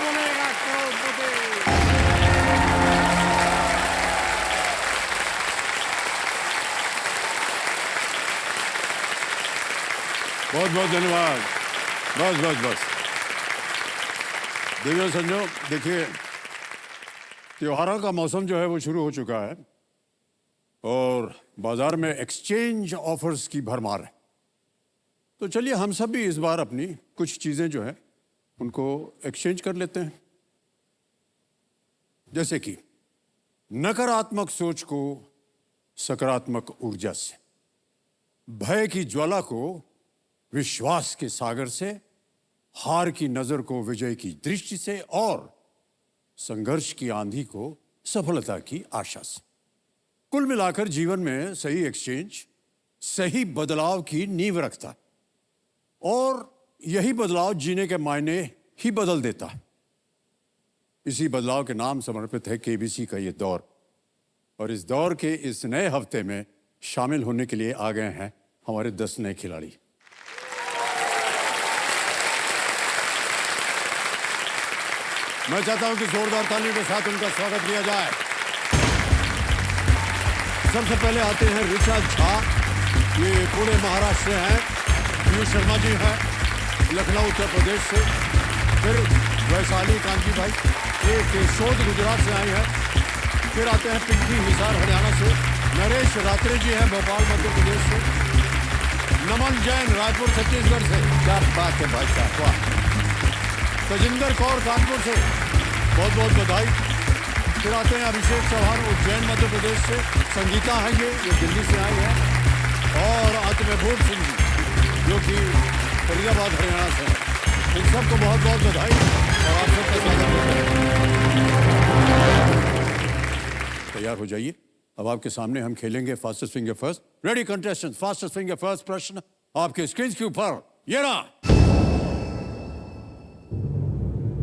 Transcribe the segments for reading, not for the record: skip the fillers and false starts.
बनेगा करोड़पति। बहुत बहुत धन्यवाद। बस बस बस देवियों संजो, देखिए त्योहारों का मौसम जो है वो शुरू हो चुका है और बाजार में एक्सचेंज ऑफर्स की भरमार है। तो चलिए हम सब भी इस बार अपनी कुछ चीजें जो है उनको एक्सचेंज कर लेते हैं। जैसे कि नकारात्मक सोच को सकारात्मक ऊर्जा से, भय की ज्वाला को विश्वास के सागर से, हार की नजर को विजय की दृष्टि से और संघर्ष की आंधी को सफलता की आशा से। कुल मिलाकर जीवन में सही एक्सचेंज सही बदलाव की नींव रखता है और यही बदलाव जीने के मायने ही बदल देता है। इसी बदलाव के नाम समर्पित है केबीसी का ये दौर। और इस दौर के इस नए हफ्ते में शामिल होने के लिए आ गए हैं हमारे 10 नए खिलाड़ी। मैं चाहता हूं कि जोरदार तालियों के साथ उनका स्वागत किया जाए। सबसे पहले आते हैं ऋचा झा, ये पुणे महाराष्ट्र से हैं। पीयूष शर्मा जी हैं लखनऊ उत्तर प्रदेश से। फिर वैशाली कांची भाई, ये केशोद गुजरात से आई है। फिर आते हैं पिंकी हिसार हरियाणा से। नरेश रात्रे जी हैं भोपाल मध्य प्रदेश से। नमन जैन रायपुर छत्तीसगढ़ से। क्या बात है भाई साहब, वाह। तजिंदर कौर कानपुर से, बहुत बहुत बधाई। फिर आते हैं अभिषेक चौहान उज्जैन मध्य प्रदेश से। संगीता है ये दिल्ली से आई है। और अंत में भूप सिंह जी जो कि फरीदाबाद हरियाणा से हैं। इन सबको बहुत बहुत बधाई और आप सबका स्वागत है। तैयार हो जाइए, अब आपके सामने हम खेलेंगे fastest finger first. Ready contestant, fastest finger first प्रश्न आपके स्क्रीन के ऊपर ये रहा।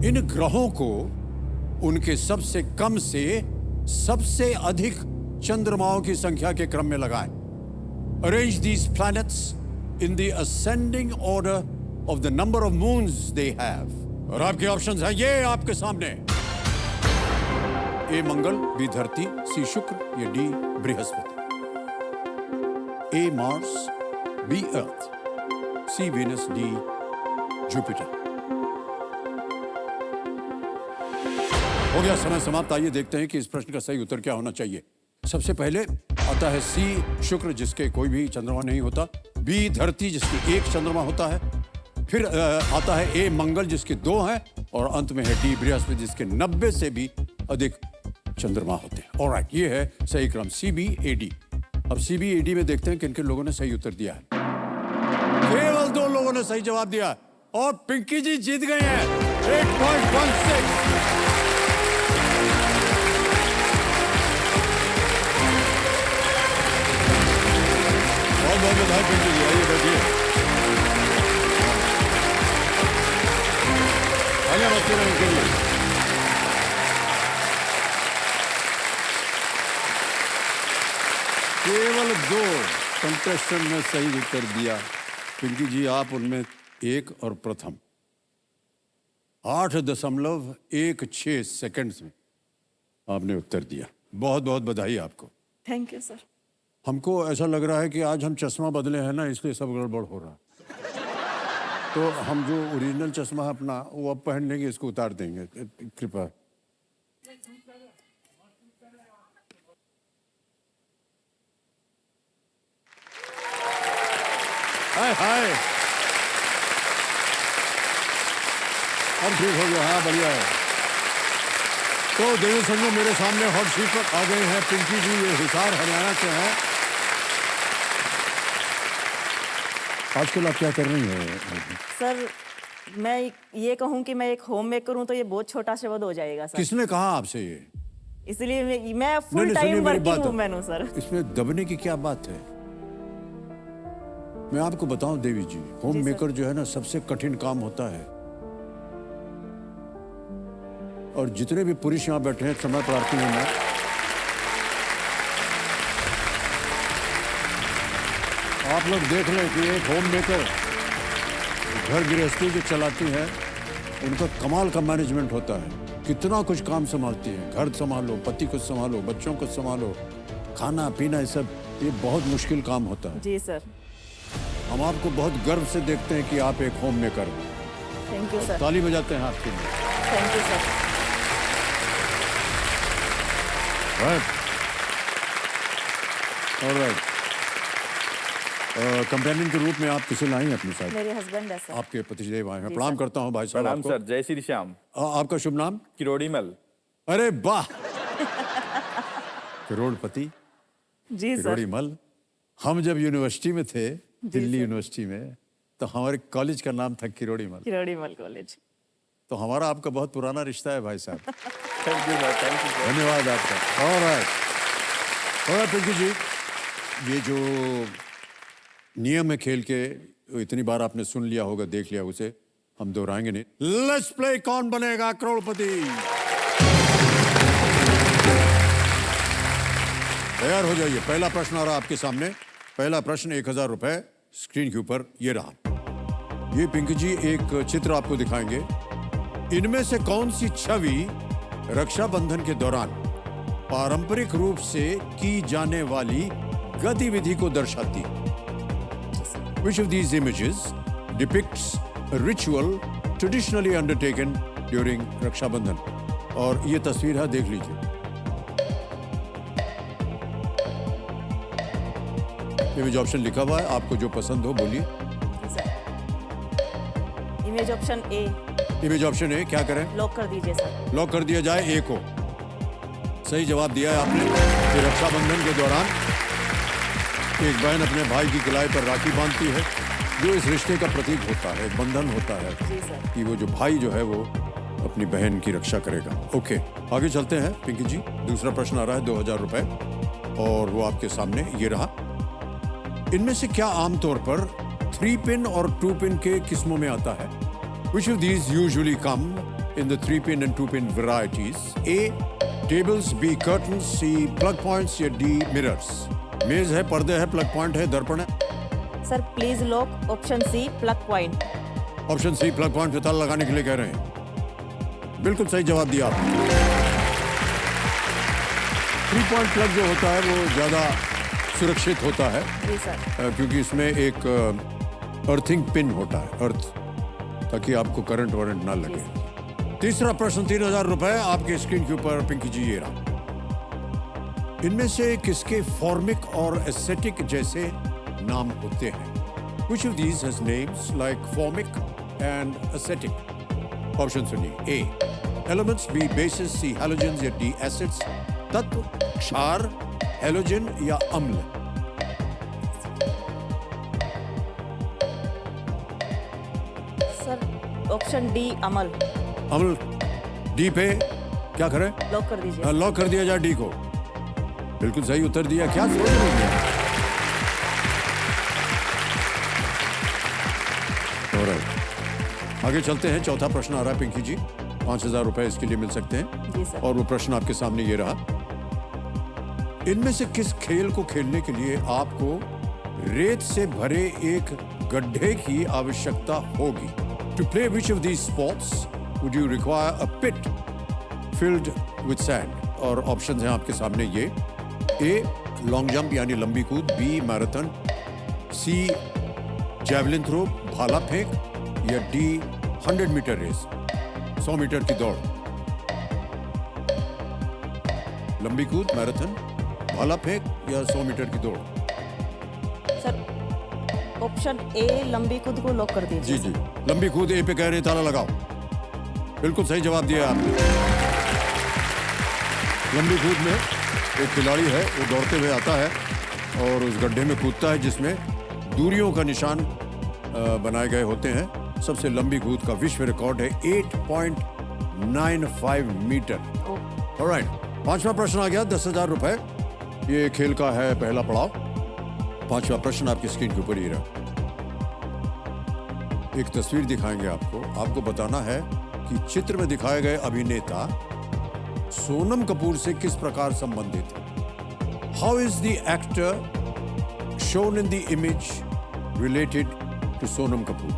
इन ग्रहों को उनके सबसे कम से सबसे अधिक चंद्रमाओं की संख्या के क्रम में लगाएं। Arrange these planets in the ascending order of the number of moons they have. और आपके ऑप्शंस हैं ये आपके सामने। ए मंगल, बी धरती, सी शुक्र, या D Brihaspati. A Mars, B earth, C Venus, D Jupiter. हो गया समय समाप्त। आइए देखते हैं कि इस प्रश्न का सही उत्तर क्या होना चाहिए। सबसे पहले आता है सी शुक्र जिसके कोई भी चंद्रमा नहीं होता, बी धरती जिसके एक चंद्रमा होता है, फिर आता है ए मंगल जिसके 2 हैं, और अंत में है डी बृहस्पति जिसके 90 से भी अधिक चंद्रमा होते हैं। ऑलराइट, ये है सही क्रम सी बी ए डी। अब सी बी ए डी में देखते हैं किन किन लोगों ने सही उत्तर दिया है। केवल 2 लोगों ने सही जवाब दिया और पिंकी जी जीत गए हैं 8.16। बहुत बहुत बधाई पिंकी जी, आइए बैठिए। आगे बढ़ते रहें के लिए। केवल 2 कंटेस्टेंट ने सही उत्तर दिया। पिंकी जी आप उनमें 1 और प्रथम। 8.16 सेकंड्स में आपने उत्तर दिया। बहुत बहुत बधाई आपको। Thank you sir. हमको ऐसा लग रहा है कि आज हम चश्मा बदले हैं ना, इसलिए सब गड़बड़ हो रहा है। तो हम जो ओरिजिनल चश्मा है अपना वो अब पहन लेंगे, इसको उतार देंगे कृपया। हाय हाय, अब ठीक हो गया। हाँ बढ़िया है। तो देवी संजो मेरे सामने हॉट सीट पर आ गए हैं पिंकी जी, ये हिसार हरियाणा से हैं। आजकल आप क्या कर रही हैं? सर मैं ये कहूँ कि मैं एक होम मेकर हूँ तो ये बहुत छोटा शब्द हो जाएगा सर। किसने कहा आपसे ये? इसलिए मैं फुल टाइम वर्किंग वुमेन हूँ सर। इसमें दबने की क्या बात है? मैं आपको बताऊं देवी जी, होम मेकर जो है ना सबसे कठिन काम होता है। और जितने भी पुरुष यहाँ बैठे हैं समय प्रार्थी हूं मैं, आप लोग देख लें कि एक होम मेकर घर गृहस्थी जो चलाती है उनका कमाल का मैनेजमेंट होता है, कितना कुछ काम संभालती हैं, घर संभालो, पति को संभालो, बच्चों को संभालो, खाना पीना, ये सब, ये बहुत मुश्किल काम होता है। जी सर। हम आपको बहुत गर्व से देखते हैं कि आप एक होम मेकर हो। Thank you sir. ताली बजाते हैं आपके लिए। Thank you sir. Right, alright. Companion के रूप में आप किसे लाएं अपने साथ? मेरे हस्बैंड है सर। आपके पतिदेव आए हैं। जी, प्रणाम सर। करता हूं भाई साहब प्रणाम आपको। सर, जय श्री श्याम। आपका शुभ नाम? किरोड़ीमल। अरे वाह, करोड़पति जी सर। किरोड़ीमल। हम जब यूनिवर्सिटी में थे, दिल्ली सर। यूनिवर्सिटी में, तो हमारे कॉलेज का नाम था किरोड़ीमल। किरोड़ीमल कॉलेज। तो हमारा आपका बहुत पुराना रिश्ता है भाई साहब। Thank you sir, thank you sir. धन्यवाद आपका। ऑलराइट पिंकी जी, ये जो नियम है खेल के, इतनी बार आपने सुन लिया होगा, देख लिया, उसे हम दोहराएंगे नहीं। लेट्स प्ले कौन बनेगा करोड़पति। तैयार हो जाइए। पहला प्रश्न आ रहा आपके सामने। पहला प्रश्न 1000 रुपए स्क्रीन के ऊपर ये रहा। ये पिंकी जी एक चित्र आपको दिखाएंगे। इनमें से कौन सी छवि रक्षाबंधन के दौरान पारंपरिक रूप से की जाने वाली गतिविधि को दर्शाती है? Which of these images depicts a ritual traditionally undertaken during Raksha Bandhan? और ये तस्वीर है, देख लीजिए। इमेज ऑप्शन लिखा हुआ है, आपको जो पसंद हो बोलिए। जी sir. Image option A. Image option A, क्या करें? लॉक कर दीजिए सर। लॉक कर दिया जाए ए को। सही जवाब दिया है आपने कि रक्षाबंधन के दौरान एक बहन अपने भाई की कलाई पर राखी बांधती है, जो इस रिश्ते का प्रतीक होता है, एक बंधन होता है जी सर। कि वो जो भाई जो है वो अपनी बहन की रक्षा करेगा। ओके, आगे चलते हैं पिंकी जी। दूसरा प्रश्न आ रहा है 2000 रुपए, और वो आपके सामने ये रहा। इनमें से क्या आमतौर पर 3 पिन और 2 पिन के किस्मों में आता है? Which of these usually come in the 3 pin and 2 pin varieties? A. Tables, B. Curtains, C. Plug points, या D. Mirrors? मेज है, पर्दे है, प्लग पॉइंट है, दर्पण है। Sir please lock option C, plug point. Option C, plug point पे ताला लगाने के लिए कह रहे हैं। बिल्कुल सही जवाब दिया आपने। 3 पॉइंट प्लग जो होता है वो ज्यादा सुरक्षित होता है, जी सर। क्योंकि इसमें एक अर्थिंग पिन होता है, अर्थ, ताकि आपको करंट वरंट ना लगे। तीसरा प्रश्न 3000 रुपए आपके स्क्रीन के ऊपर पिंकी जी ये रहा। इनमें से किसके फॉर्मिक और एस्थेटिक जैसे नाम होते हैं? Which of these has names like formic and aesthetic? Option सुनिए। A. Elements, B. Bases, C. Halogens, या D. Acids? तत्व, क्षार, हेलोजन या अम्ल? सर ऑप्शन डी, अमल। अम्ल। डी पे क्या करें? लॉक कर दीजिए। लॉक कर दिया जाए डी को। बिल्कुल सही उत्तर दिया। क्या सोच रहे हैं? आगे चलते हैं। चौथा प्रश्न आ रहा है पिंकी जी। 5000 रुपए इसके लिए मिल सकते हैं। जी सर। और वो प्रश्न आपके सामने ये रहा। इनमें से किस खेल को खेलने के लिए आपको रेत से भरे एक गड्ढे की आवश्यकता होगी? To play which of these sports would you require a pit filled with sand? और ऑप्शन हैं आपके सामने ये। ए. लॉन्ग जंप यानी लंबी कूद, बी. मैराथन, सी. जैवलिन थ्रो, भाला फेंक, या डी. 100 मीटर रेस, 100 मीटर की दौड़? लंबी कूद, मैराथन, भाला फेंक या 100 मीटर की दौड़? सर ऑप्शन ए, लंबी कूद को लॉक कर दीजिए। जी जी, लंबी कूद ए पे कह रहे हैं, ताला लगाओ। बिल्कुल सही जवाब दिया आपने। लंबी कूद में एक खिलाड़ी है, वो दौड़ते हुए आता है और उस गड्ढे में कूदता है जिसमें दूरियों का निशान बनाए गए होते हैं। सबसे लंबी कूद का विश्व रिकॉर्ड है 8.95 मीटर। ऑलराइट, पांचवा प्रश्न आ गया 10,000 रुपए। ये खेल का है पहला पड़ाव। पांचवा प्रश्न आपकी स्क्रीन के ऊपर ही रहा। एक तस्वीर दिखाएंगे आपको बताना है कि चित्र में दिखाए गए अभिनेता सोनम कपूर से किस प्रकार संबंधित है। How is the actor shown in the image related to Sonam Kapoor?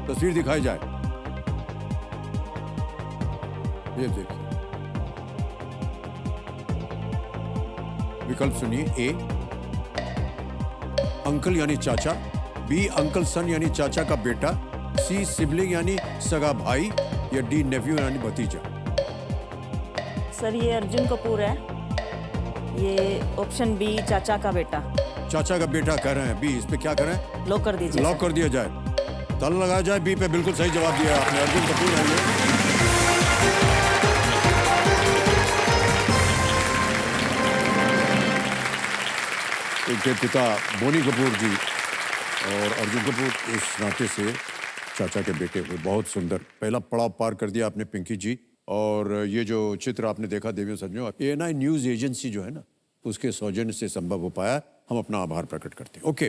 तस्वीर दिखाई जाए। ये देखिए, विकल्प सुनिए। ए अंकल यानी चाचा, बी अंकल सन यानी चाचा का बेटा, सी सिबलिंग यानी सगा भाई, या डी नेफ्यू यानी भतीजा। सर ये अर्जुन कपूर है, ये ऑप्शन बी चाचा का बेटा। चाचा का बेटा कह रहे हैं, बी। इस पे क्या करें? लॉक कर दीजिए। लॉक कर दिया जाए, ताला लगाया जाए। बी पे बिल्कुल सही जवाब दिया आपने, अर्जुन कपूर है ये। इनके पिता बोनी कपूर जी और अर्जुन कपूर इस नाते से चाचा के बेटे हुए। बहुत सुंदर, पहला पड़ाव पार कर दिया आपने पिंकी जी। और ये जो चित्र आपने देखा देवियों सज्जनों, ANI न्यूज एजेंसी जो है ना, उसके सौजन्य से संभव हो पाया। हम अपना आभार प्रकट करते हैं। ओके,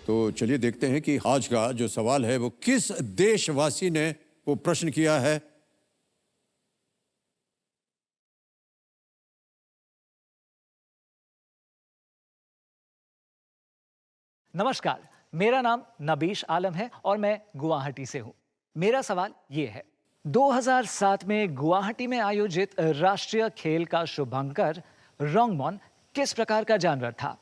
तो चलिए देखते हैं कि आज का जो सवाल है वो किस देशवासी ने वो प्रश्न किया है। नमस्कार, मेरा नाम नबीश आलम है और मैं गुवाहाटी से हूं। मेरा सवाल ये है, 2007 में गुवाहाटी में आयोजित राष्ट्रीय खेल का शुभांकर रोंगमॉन किस प्रकार का जानवर था?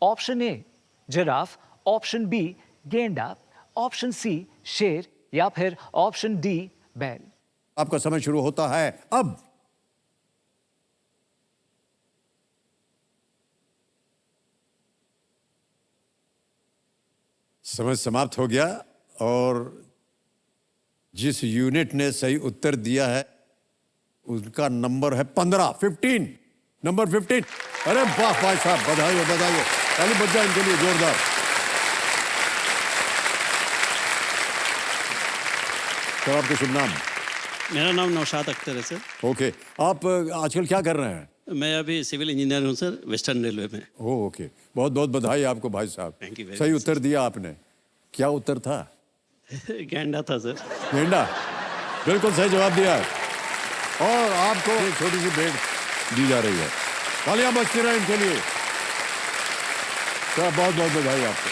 Option A giraffe, option B गेंडा, ऑप्शन सी शेर, या फिर ऑप्शन डी बैल। आपका समय शुरू होता है अब। समय समाप्त हो गया और जिस यूनिट ने सही उत्तर दिया है उनका नंबर है 15 नंबर 15। अरे वाह भाई साहब, बधाई हो, बधाई हो। ताली बज जाए इनके लिए जोरदार। सर आपका शुभ नाम? मेरा नाम नौशाद अख्तर है सर। ओके, आप आजकल क्या कर रहे हैं? मैं अभी सिविल इंजीनियर हूँ सर, वेस्टर्न रेलवे में। ओह ओके, बहुत बहुत बधाई आपको भाई साहब। Thank you very सही much, उत्तर दिया आपने। क्या उत्तर था? गेंडा था सर। गेंडा, बिल्कुल सही जवाब दिया है। और आपको एक छोटी सी भेंट दी जा रही है। तालियां बजती रहे इनके लिए। सर बहुत बहुत बधाई आपको।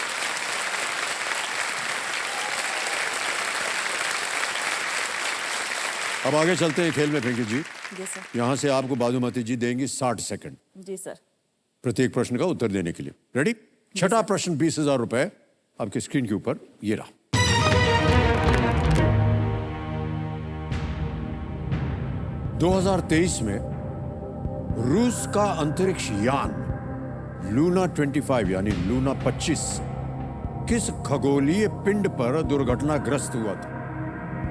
अब आगे चलते हैं खेल में पिंकी जी। जी सर। यहां से आपको बादुमती जी देंगी 60 सेकंड जी सर। प्रत्येक प्रश्न का उत्तर देने के लिए। रेडी? छठा प्रश्न 20,000 रुपए आपके स्क्रीन के ऊपर ये रहा। – 2023 में रूस का अंतरिक्ष यान लूना 25 यानी लूना 25 किस खगोलीय पिंड पर दुर्घटनाग्रस्त हुआ था?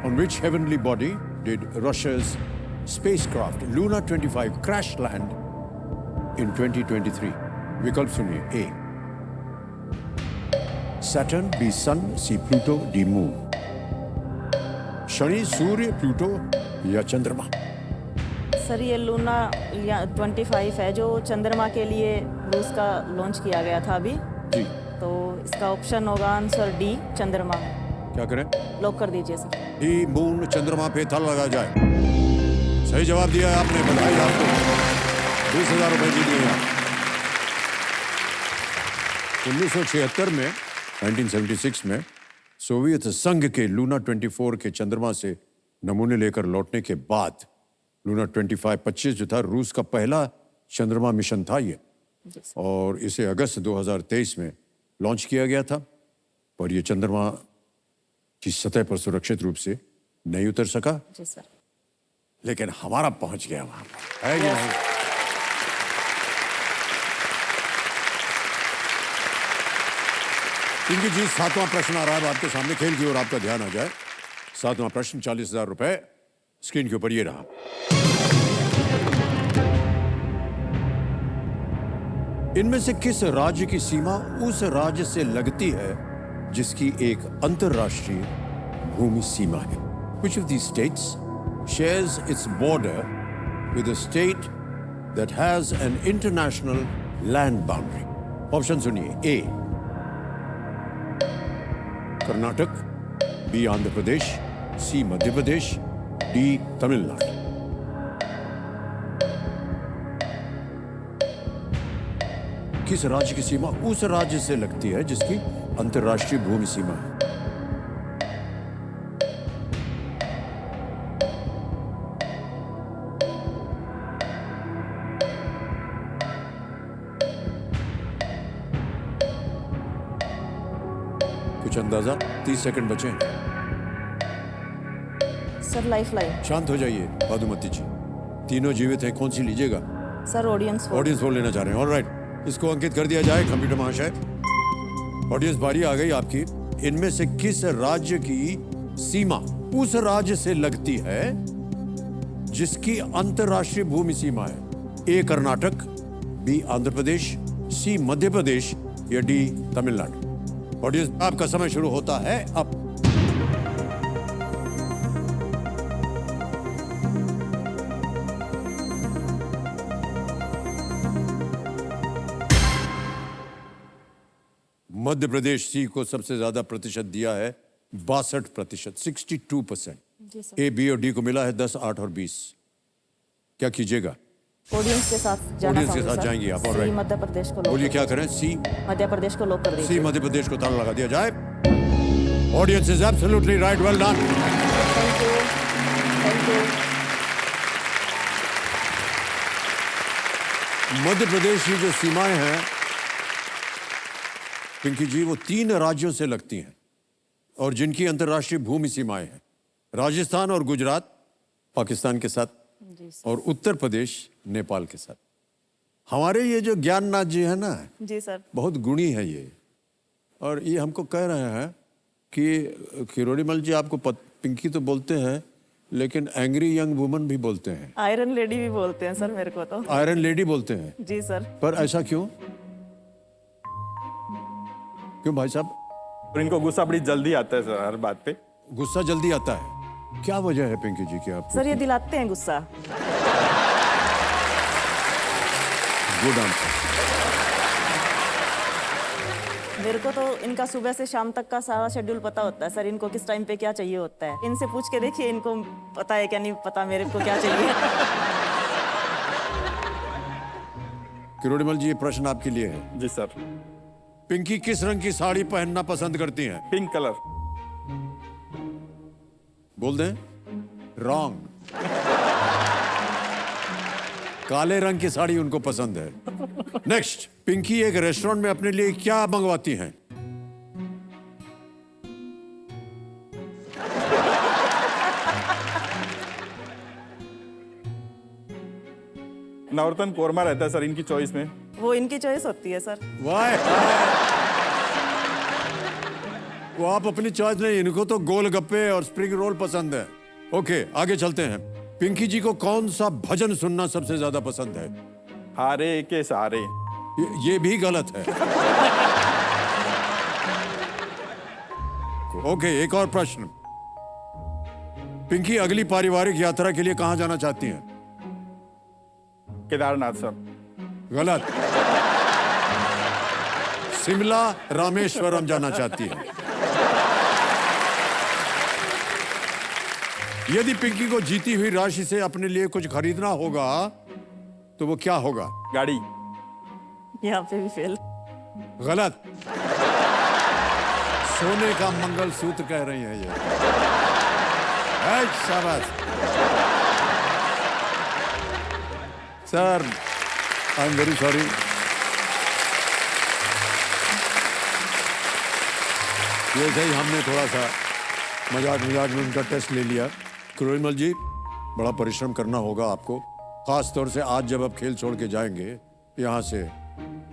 On which heavenly body did Russia's spacecraft Luna 25 crash land in 2023? विकल्प सुनिए। A Saturn, B Sun, C Pluto, D Moon। शनि, सूर्य, प्लूटो या चंद्रमा? सर ये लूना 25 है जो चंद्रमा के लिए रूस का लॉन्च किया गया था अभी। जी। तो इसका ऑप्शन होगा आंसर डी चंद्रमा। क्या करें? लॉक कर दीजिए सर। डी मून, चंद्रमा पे ताला लगा जाए। सही जवाब दिया है आपने, बधाई आपको। 20,000 रुपए जीत गए आप। 1976 में 1976 में सोवियत संघ के लूना 24 के चंद्रमा से नमूने लेकर लौटने के बाद लूना 25 जो था रूस का पहला चंद्रमा मिशन था ये। और इसे अगस्त 2023 में लॉन्च किया गया था, पर ये चंद्रमा की सतह पर सुरक्षित रूप से नहीं उतर सका। जी सर। लेकिन हमारा पहुंच गया वहां पर, है कि नहीं? पिंकी जी, 7वां प्रश्न आ रहा है आपके सामने। खेल की ओर आपका ध्यान आ जाए। 7वां प्रश्न 40,000 रुपए स्क्रीन के ऊपर ये रहा। इनमें से किस राज्य की सीमा उस राज्य से लगती है जिसकी एक अंतरराष्ट्रीय भूमि सीमा है? Which of these states shares its border with a state that has an international land boundary? Option सुनिए। A Karnataka, B Andhra Pradesh, C Madhya Pradesh, D Tamil Nadu. किस राज्य की सीमा उस राज्य से लगती है जिसकी अंतर्राष्ट्रीय भूमि सीमा है? कुछ अंदाजा? 30 सेकंड बचे हैं। Sir life line. शांत हो जाइए मधुमती जी। तीनों जीवित हैं, कौन सी लीजिएगा? सर ऑडियंस ऑडियंस वोट लेना चाह रहे हैं। ऑलराइट, इसको अंकित कर दिया जाए कंप्यूटर महाशय। ऑडियंस बारी आ गई आपकी। इनमें से किस राज्य की सीमा उस राज्य से लगती है जिसकी अंतर्राष्ट्रीय भूमि सीमा है? ए कर्नाटक, बी आंध्र प्रदेश, सी मध्य प्रदेश या डी तमिलनाडु? ऑडियंस, आपका समय शुरू होता है अब। मध्य प्रदेश सी को सबसे ज्यादा प्रतिशत दिया है, 62%, 62%। जी सर। ए, बी और डी को मिला है 10, 8 और 20। क्या कीजिएगा? ऑडियंस के साथ जाना ऑडियंस के चाहूंगी साथ सर। जाएंगी आप। सी ऑलराइट, मध्य प्रदेश को बोलिए लोग क्या करें? सी मध्य प्रदेश को लोग कर सी दीजिए। मध्य प्रदेश को ताला लगा दिया जाए। Audience is absolutely right, well done. Thank you, thank you. Madhya Pradesh की जो सीमाएं हैं पिंकी जी, वो 3 राज्यों से लगती हैं और जिनकी अंतर्राष्ट्रीय भूमि सीमाएं हैं। राजस्थान और गुजरात पाकिस्तान के साथ जी सर। और उत्तर प्रदेश नेपाल के साथ। हमारे ये जो ज्ञाननाथ जी है ना, जी सर। बहुत गुणी है ये, और ये हमको कह रहे हैं कि किरोड़ीमल जी आपको पिंकी तो बोलते हैं लेकिन एंग्री यंग वुमन भी बोलते हैं। आयरन लेडी भी बोलते हैं सर मेरे को तो। आयरन लेडी बोलते हैं? जी सर। पर ऐसा क्यों? क्यों भाई साहब? और इनको गुस्सा बड़ी जल्दी आता है सर हर बात पे। गुस्सा जल्दी आता है, क्या वजह है पिंकी जी की आपको? सर ये दिलाते हैं गुस्सा। Good answer. मेरे को तो इनका सुबह से शाम तक का सारा शेड्यूल पता होता है सर। इनको किस टाइम पे क्या चाहिए होता है, इनसे पूछ के देखिए इनको पता है क्या नहीं पता मेरे को क्या चाहिए। किरोड़ीमल जी, ये प्रश्न आपके लिए है। जी सर। पिंकी किस रंग की साड़ी पहनना पसंद करती हैं? Pink colour. बोल दें? रॉन्ग। काले रंग की साड़ी उनको पसंद है। नेक्स्ट, पिंकी एक रेस्टोरेंट में अपने लिए क्या मंगवाती हैं? नवरत्न कोरमा रहता है सर इनकी चॉइस में। वो इनकी चॉइस होती है सर। वाह, वो आप अपनी चॉइस नहीं, इनको तो गोलगप्पे और स्प्रिंग रोल पसंद है। ओके, आगे चलते हैं। पिंकी जी को कौन सा भजन सुनना सबसे ज्यादा पसंद है? हारे के सहारे। ये भी गलत है। ओके, एक और प्रश्न। पिंकी अगली पारिवारिक यात्रा के लिए कहां जाना चाहती हैं? केदारनाथ सर। गलत। शिमला रामेश्वरम जाना चाहती है। यदि पिंकी को जीती हुई राशि से अपने लिए कुछ खरीदना होगा तो वो क्या होगा? गाड़ी। यहाँ पे भी फेल। गलत। सोने का मंगलसूत्र कह रही है ये। शाबाश sir, I am very sorry. ये सही, हमने थोड़ा सा मजाक में उनका टेस्ट ले लिया। किरोड़ीमल जी, बड़ा परिश्रम करना होगा आपको, खास तौर से आज जब आप खेल छोड़ के जाएंगे यहाँ से।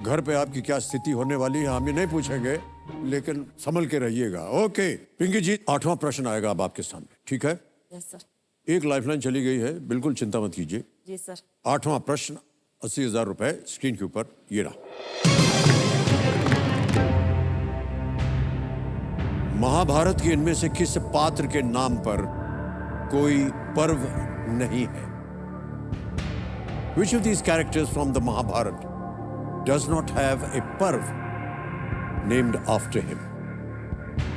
घर पे आपकी क्या स्थिति होने वाली है हम ये नहीं पूछेंगे, लेकिन संभल के रहिएगा। ओके पिंकी जी, 8वां प्रश्न आएगा अब आपके सामने, ठीक है? Yes sir. एक लाइफलाइन चली गई है, बिल्कुल चिंता मत कीजिए। जी सर। 8वां प्रश्न, 80,000 रुपए स्क्रीन के ऊपर ये रहा। महाभारत के इनमें से किस पात्र के नाम पर कोई पर्व नहीं है? Which of these characters from the Mahabharata does not have a पर्व named after him?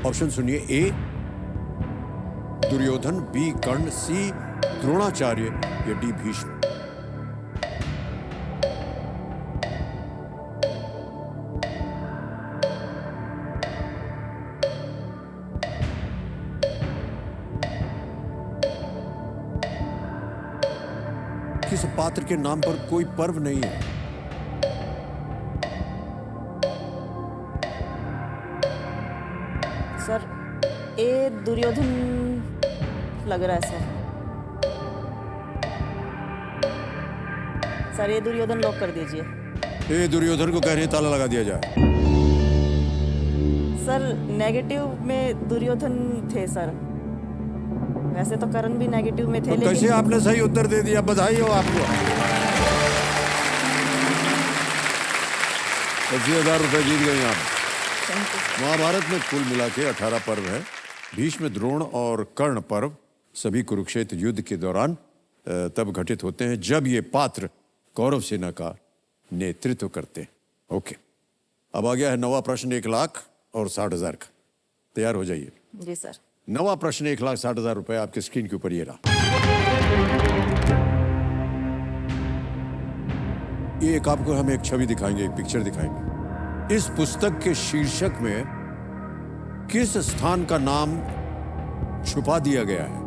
ऑप्शन सुनिए। ए दुर्योधन, बी कर्ण, सी द्रोणाचार्य या डी भीष्म। किस पात्र के नाम पर कोई पर्व नहीं है? सर ए दुर्योधन लग रहा है सर। सर ये दुर्योधन लॉक कर दीजिए। ए दुर्योधन को कह रहे हैं ताला लगा दिया जाए। सर नेगेटिव में दुर्योधन थे सर, वैसे तो करण भी नेगेटिव में थे, तो लेकिन कैसे आपने सही उत्तर दे दिया, बधाई हो आपको। 80,000 रुपए जीत गए आप। Thank you। महाभारत में कुल मिला के 18 पर्व है। भीष्म, द्रोण और कर्ण पर्व सभी कुरुक्षेत्र युद्ध के दौरान तब घटित होते हैं जब ये पात्र कौरव सेना का नेतृत्व करते हैं। ओके, अब आ गया है नवा प्रश्न 1,60,000 का। तैयार हो जाइए। जी सर। नवा प्रश्न 1,60,000 रुपए आपके स्क्रीन के ऊपर ये रहा। ये एक आपको हम एक छवि दिखाएंगे, एक पिक्चर दिखाएंगे। इस पुस्तक के शीर्षक में किस स्थान का नाम छुपा दिया गया है?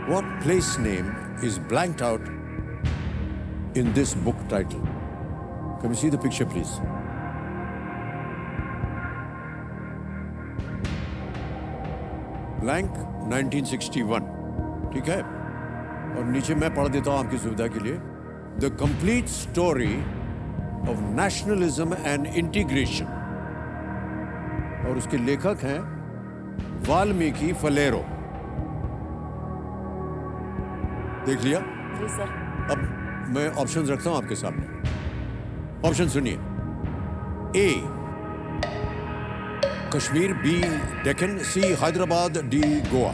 What place name is blanked out in this book title? Can we see the picture, please? Blank 1961, ठीक है? और नीचे मैं पढ़ देता हूं आपकी सुविधा के लिए। The complete story of nationalism and integration। और उसके लेखक हैं वाल्मीकि फलेरो। देख लिया? जी सर। अब मैं ऑप्शंस रखता हूं आपके सामने। ऑप्शन सुनिए। ए कश्मीर, बी दक्कन, सी हैदराबाद, डी गोवा।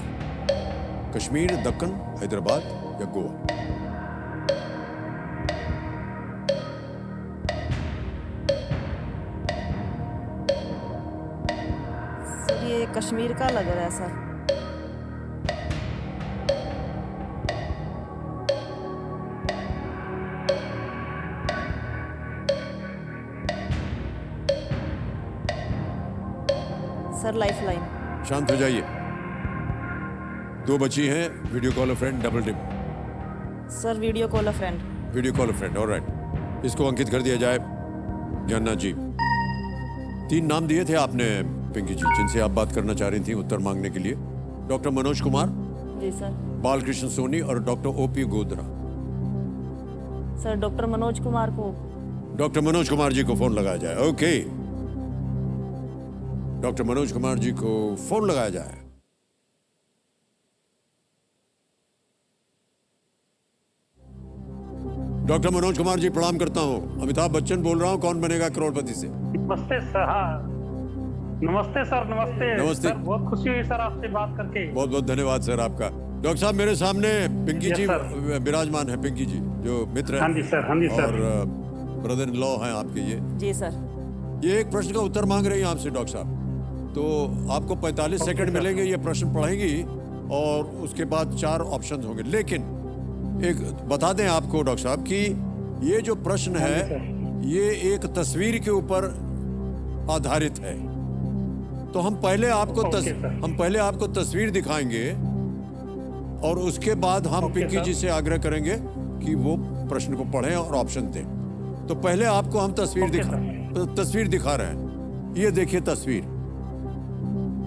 कश्मीर, दक्कन, हैदराबाद या गोवा? सर ये कश्मीर का लग रहा है सर। Sir lifeline. शांत हो जाइए। 2 बची हैं। Video call a friend, double dip. Sir video call a friend. Video call a friend, alright. इसको अंकित कर दिया जाए। ज्ञाना जी, 3 नाम दिए थे आपने पिंकी जी, जिनसे आप बात करना चाह रही थी उत्तर मांगने के लिए। Doctor Manoj Kumar, ji sir. बालकृष्ण सोनी और doctor OP Godara. Sir doctor Manoj Kumar को। डॉक्टर मनोज कुमार जी को फोन लगाया जाए। ओके, डॉक्टर मनोज कुमार जी को फोन लगाया जाए। डॉक्टर मनोज कुमार जी प्रणाम करता हूं। अमिताभ बच्चन बोल रहा हूं, कौन बनेगा करोड़पति से। नमस्ते सर। हाँ नमस्ते सर। नमस्ते। नमस्ते। सर बहुत खुशी हुई सर आपसे बात करके। बहुत बहुत धन्यवाद सर आपका। डॉक्टर साहब मेरे सामने पिंकी जी विराजमान है। पिंकी जी जो मित्र हैं। हाँ जी सर। हाँ जी सर। और ब्रदर इन लॉ हैं आपके ये। जी सर। ये एक प्रश्न का उत्तर मांग रही हैं आपसे डॉक्टर साहब। तो आपको 45 सेकंड मिलेंगे। ये प्रश्न पढ़ेंगी और उसके बाद 4 ऑप्शन होंगे। लेकिन एक बता दें आपको डॉक्टर साहब कि ये जो प्रश्न है ये एक तस्वीर के ऊपर आधारित है। तो हम पहले आपको तस्वीर दिखाएंगे और उसके बाद हम पिंकी जी से आग्रह करेंगे कि वो प्रश्न को पढ़ें और ऑप्शन दें। तो पहले आपको हम तस्वीर दिखा रहे हैं। ये देखिए तस्वीर।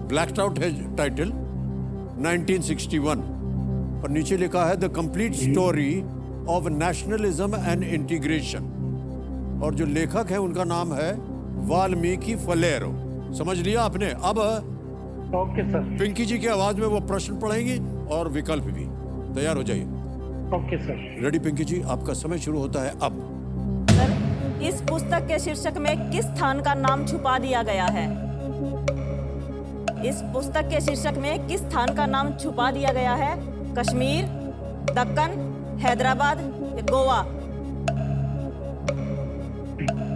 ब्लैक्ड आउट है टाइटल 1961 और नीचे लिखा है the complete story of nationalism and integration. और जो लेखक है उनका नाम है वाल्मीकि फलेरो। समझ लिया आपने? अब ओके सर। पिंकी जी की आवाज में वो प्रश्न पढ़ेंगी और विकल्प भी। तैयार हो जाइए। Okay sir. रेडी पिंकी जी, आपका समय शुरू होता है अब। सर इस पुस्तक के शीर्षक में किस स्थान का नाम छुपा दिया गया है? इस पुस्तक के शीर्षक में किस स्थान का नाम छुपा दिया गया है? कश्मीर, दक्कन, हैदराबाद, गोवा।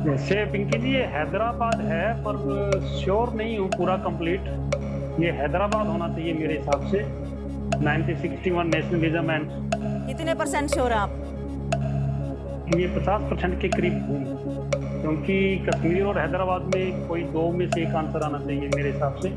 वैसे पिंकी जी ये हैदराबाद है पर श्योर नहीं हूँ पूरा कंप्लीट। ये हैदराबाद होना चाहिए मेरे हिसाब से। 1961 नेशनलिज्म एंड। कितने % श्योर हैं आप? ये 50% के करीब हूँ क्योंकि कश्मीर और हैदराबाद में कोई 2 में से एक आंसर आना चाहिए मेरे हिसाब से।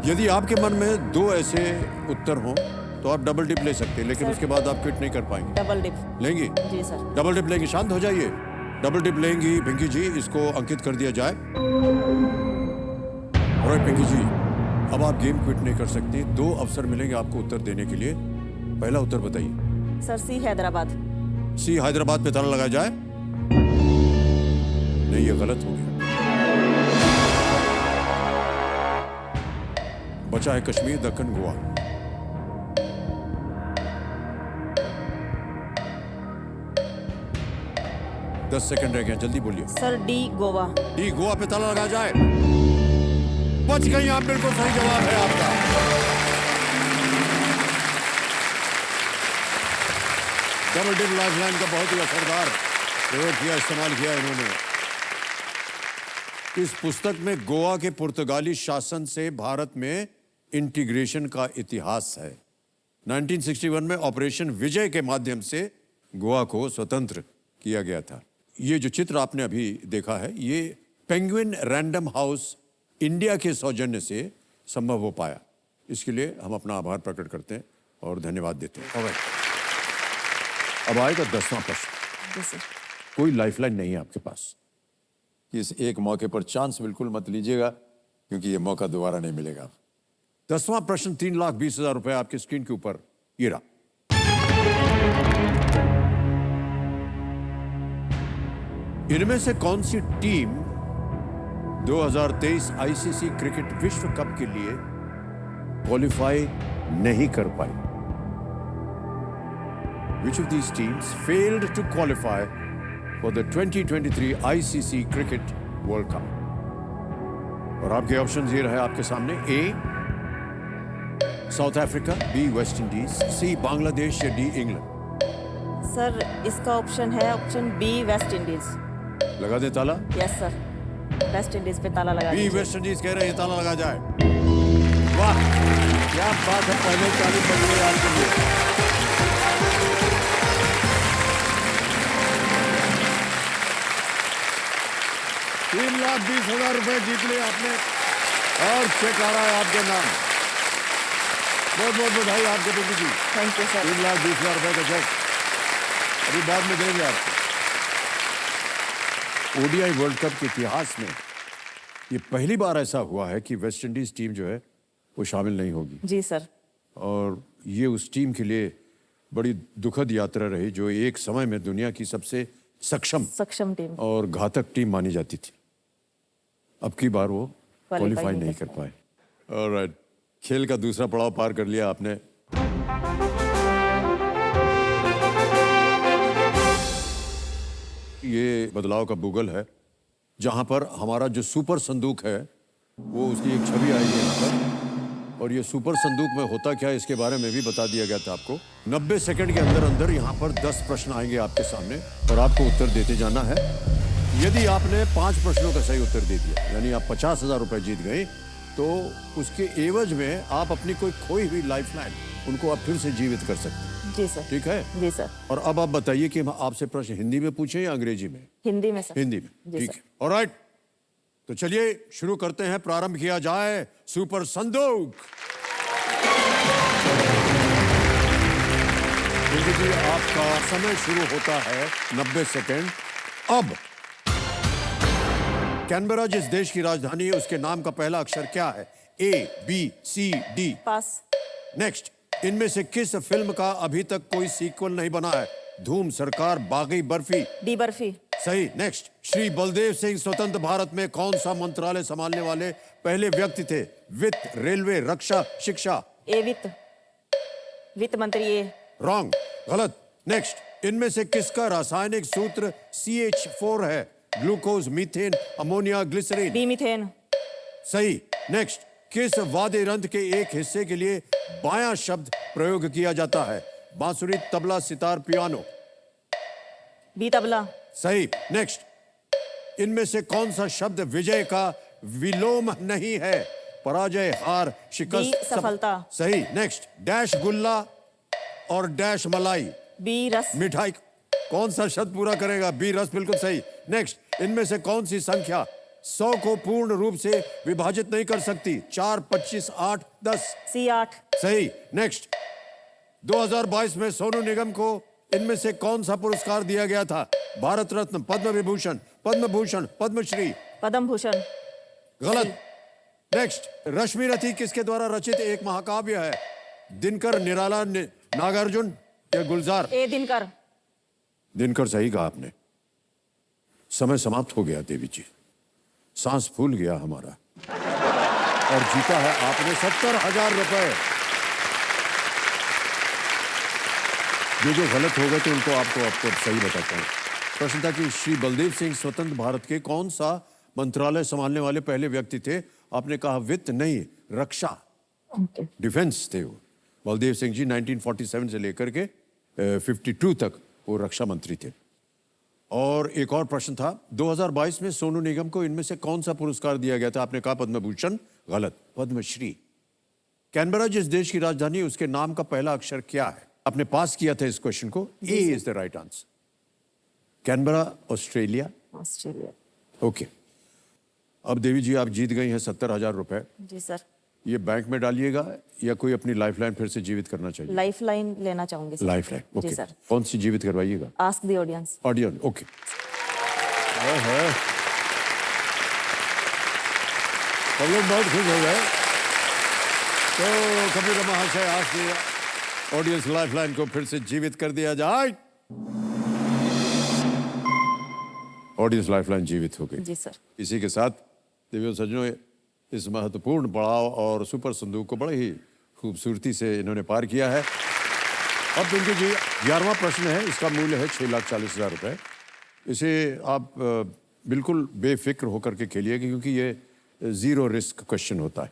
यदि आपके मन में दो ऐसे उत्तर हों तो आप डबल डिप ले सकते हैं, लेकिन उसके बाद आप क्विट नहीं कर पाएंगे। Double dip. लेंगी? जी सर। डबल डिप लेंगी, शांत हो जाइए। डबल डिप लेंगी पिंकी जी, इसको अंकित कर दिया जाए। और पिंकी जी, अब आप गेम क्विट नहीं कर सकती। 2 अवसर मिलेंगे आपको उत्तर देने के लिए। पहला उत्तर बताइए। सर सी हैदराबाद। सी हैदराबाद पे ताला लगाया जाए। नहीं, ये गलत हो गया। बचा है कश्मीर, दक्कन, गोवा। दस सेकंड रह गए, जल्दी बोलिए। Sir D Goa. D Goa पे ताला लगाया जाए। बच गई आप, बिल्कुल सही जवाब है आपका। डबल डिप लाइफलाइन का बहुत ही असरदार प्रयोग किया, इस्तेमाल किया इन्होंने। इस पुस्तक में गोवा के पुर्तगाली शासन से भारत में इंटीग्रेशन का इतिहास है। 1961 में ऑपरेशन विजय के माध्यम से गोवा को स्वतंत्र किया गया था। ये जो चित्र आपने अभी देखा है, ये पेंगुइन रैंडम हाउस इंडिया के सौजन्य से संभव हो पाया। इसके लिए हम अपना आभार प्रकट करते हैं और धन्यवाद देते हैं। Alright. अब आएगा 10वां प्रश्न। जी सर। कोई लाइफलाइन नहीं है आपके पास। इस एक मौके पर चांस बिल्कुल मत लीजिएगा, क्योंकि ये मौका दोबारा नहीं मिलेगा। 10वां प्रश्न 3,20,000 रुपए आपकी स्क्रीन के ऊपर ये रहा। इनमें से कौन सी टीम 2023 आईसीसी क्रिकेट विश्व कप के लिए क्वालिफाई नहीं कर पाई? Which of these teams failed to qualify for the 2023 ICC Cricket World Cup? और आपके ऑप्शन ये रहे आपके सामने। A South Africa, B West Indies, C Bangladesh या डी इंग्लैंड। सर इसका ऑप्शन है ऑप्शन बी वेस्ट इंडीज। लगा दे ताला। यस सर, वेस्ट इंडीज पे ताला लगा बी दीजिए। वेस्ट इंडीज कह रहे हैं, ताला लगा जाए। वाह क्या बात है, पहले 40 बज गए आपके लिए। ₹3,20,000 रुपए जीत लिए आपने और चेक आ रहा है आपके नाम। बहुत बहुत बधाई आपके Pinky ji. Thank you sir. 3,20,000 रुपए का चेक अभी बाद में देंगे आपको। ओडीआई वर्ल्ड कप के इतिहास में ये पहली बार ऐसा हुआ है कि वेस्ट इंडीज टीम जो है वो शामिल नहीं होगी। जी सर। और ये उस टीम के लिए बड़ी दुखद यात्रा रही, जो एक समय में दुनिया की सबसे सक्षम टीम और घातक टीम मानी जाती थी। अब की बार वो क्वालिफाई नहीं कर पाए। ऑलराइट, खेल का दूसरा पड़ाव पार कर लिया आपने। ये बदलाव का बुगल है, जहां पर हमारा जो सुपर संदूक है वो उसकी एक छवि आएगी यहाँ पर। और ये सुपर संदूक में होता क्या है इसके बारे में भी बता दिया गया था आपको। 90 सेकंड के अंदर अंदर यहाँ पर 10 प्रश्न आएंगे आपके सामने और आपको उत्तर देते जाना है। यदि आपने 5 प्रश्नों का सही उत्तर दे दिया, यानी आप 50,000 रुपए जीत गए, तो उसके एवज में आप अपनी कोई खोई हुई लाइफलाइन उनको आप फिर से जीवित कर सकते हैं। जी सर। ठीक है जी सर। और अब आप बताइए कि हम आपसे प्रश्न हिंदी में पूछें या अंग्रेजी में? हिंदी में सर। हिंदी में, जी ठीक सर। है। ऑलराइट, तो चलिए शुरू करते हैं, प्रारंभ किया जाए सुपर संदूक। जी आपका समय शुरू होता है 90 सेकेंड अब। कैनबरा जिस देश की राजधानी है उसके नाम का पहला अक्षर क्या है? ए, बी, सी, डी? पास। नेक्स्ट, इनमें से किस फिल्म का अभी तक कोई सीक्वल नहीं बना है? धूम, सरकार, बागी, बर्फी? डी बर्फी। सही। नेक्स्ट, श्री बलदेव सिंह स्वतंत्र भारत में कौन सा मंत्रालय संभालने वाले पहले व्यक्ति थे? वित्त, रेलवे, रक्षा, शिक्षा? ए वित्त मंत्री। ए रॉन्ग, गलत। नेक्स्ट, इनमें से किसका रासायनिक सूत्र CH4 है? Glucose, methane, ammonia, glycerine? B methane. सही। नेक्स्ट, किस वाद्य यंत्र के एक हिस्से के लिए बायां शब्द प्रयोग किया जाता है? बांसुरी, तबला, सितार, पियानो? बी तबला। सही। नेक्स्ट, इनमें से कौन सा शब्द विजय का विलोम नहीं है? पराजय, हार, शिकस्त? बी सफलता। सही। नेक्स्ट, डैश गुल्ला और डैश मलाई? बी रस। मिठाई। कौन सा शब्द पूरा करेगा? बी रस, बिल्कुल सही। नेक्स्ट, इनमें से कौन सी संख्या 100 को पूर्ण रूप से विभाजित नहीं कर सकती? 4, 25, 8, 10। C8। सही। नेक्स्ट, 2022 में सोनू निगम को इनमें से कौन सा पुरस्कार दिया गया था? भारत रत्न, पद्म विभूषण, पद्म भूषण, पद्मश्री। पद्म भूषण। गलत। नेक्स्ट, रश्मि रथी किसके द्वारा रचित एक महाकाव्य है? दिनकर, निराला, नागार्जुन या गुलजार? ए दिनकर। दिनकर सही कहा आपने। समय समाप्त हो गया देवी जी, सांस फूल गया हमारा, और जीता है आपने 70,000 रुपए। जो गलत हो गए तो उनको आपको सही बताता हूं। प्रश्न था कि श्री बलदेव सिंह स्वतंत्र भारत के कौन सा मंत्रालय संभालने वाले पहले व्यक्ति थे? आपने कहा वित्त नहीं, रक्षा, डिफेंस थे वो। बलदेव सिंह जी 1947 से लेकर के 52 तक वो रक्षा मंत्री थे। और एक और प्रश्न था, 2022 में सोनू निगम को इनमें से कौन सा पुरस्कार दिया गया था? आपने कहा पद्म भूषण। गलत, पद्मश्री। कैनबरा जिस देश की राजधानी है, उसके नाम का पहला अक्षर क्या है? आपने पास किया था इस क्वेश्चन को। A is the right answer. Canberra, Australia. Australia. Okay, अब देवी जी आप जीत गई हैं 70,000 रुपए। जी सर। ये बैंक में डालिएगा या कोई अपनी लाइफलाइन फिर से जीवित करना चाहिए? लाइफलाइन लेना चाहूंगी सर। Lifeline, okay. जी सर। कौन सी जीवित करवाइएगा? Ask the audience. Audience, okay. सब लोग बहुत खुश हो गए। तो कबीर महाशय, आज ऑडियंस लाइफलाइन को फिर से जीवित कर दिया जाए। ऑडियंस लाइफलाइन जीवित हो गई। जी सर। इसी के साथ देवियों सज्जनों, इस महत्वपूर्ण पड़ाव और सुपर संदूक को बड़े ही खूबसूरती से इन्होंने पार किया है। अब पिंकी जी, 11वां प्रश्न है, इसका मूल्य है 6,40,000 रुपए। इसे आप बिल्कुल बेफिक्र होकर के खेलिएगा, क्योंकि ये जीरो रिस्क क्वेश्चन होता है।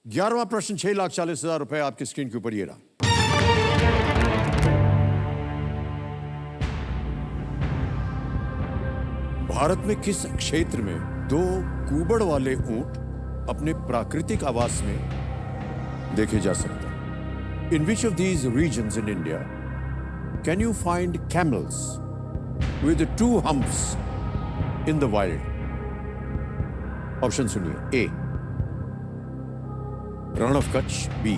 11वां प्रश्न 6,40,000 रुपए आपकी स्क्रीन के ऊपर ये रहा। भारत में किस क्षेत्र में 2 कूबड़ वाले ऊंट अपने प्राकृतिक आवास में देखे जा सकते हैं? In which of these regions in India can you find camels with 2 humps in the wild? Option सुनिए। A, Rann of Kutch. B,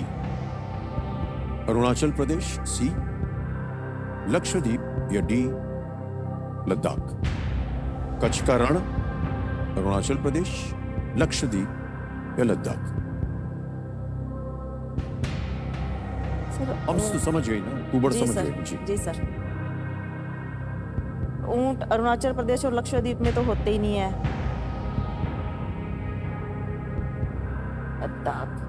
Arunachal Pradesh. C, Lakshadweep. या डी, लद्दाख। कच्छ का रण, अरुणाचल प्रदेश, लक्षद्वीप या लद्दाख? सर हम तो समझ गई ना, कुबड़ जी समझ सर। गए। जी, जी सर। ऊंट अरुणाचल प्रदेश और लक्षद्वीप में तो होते ही नहीं है। लद्दाख।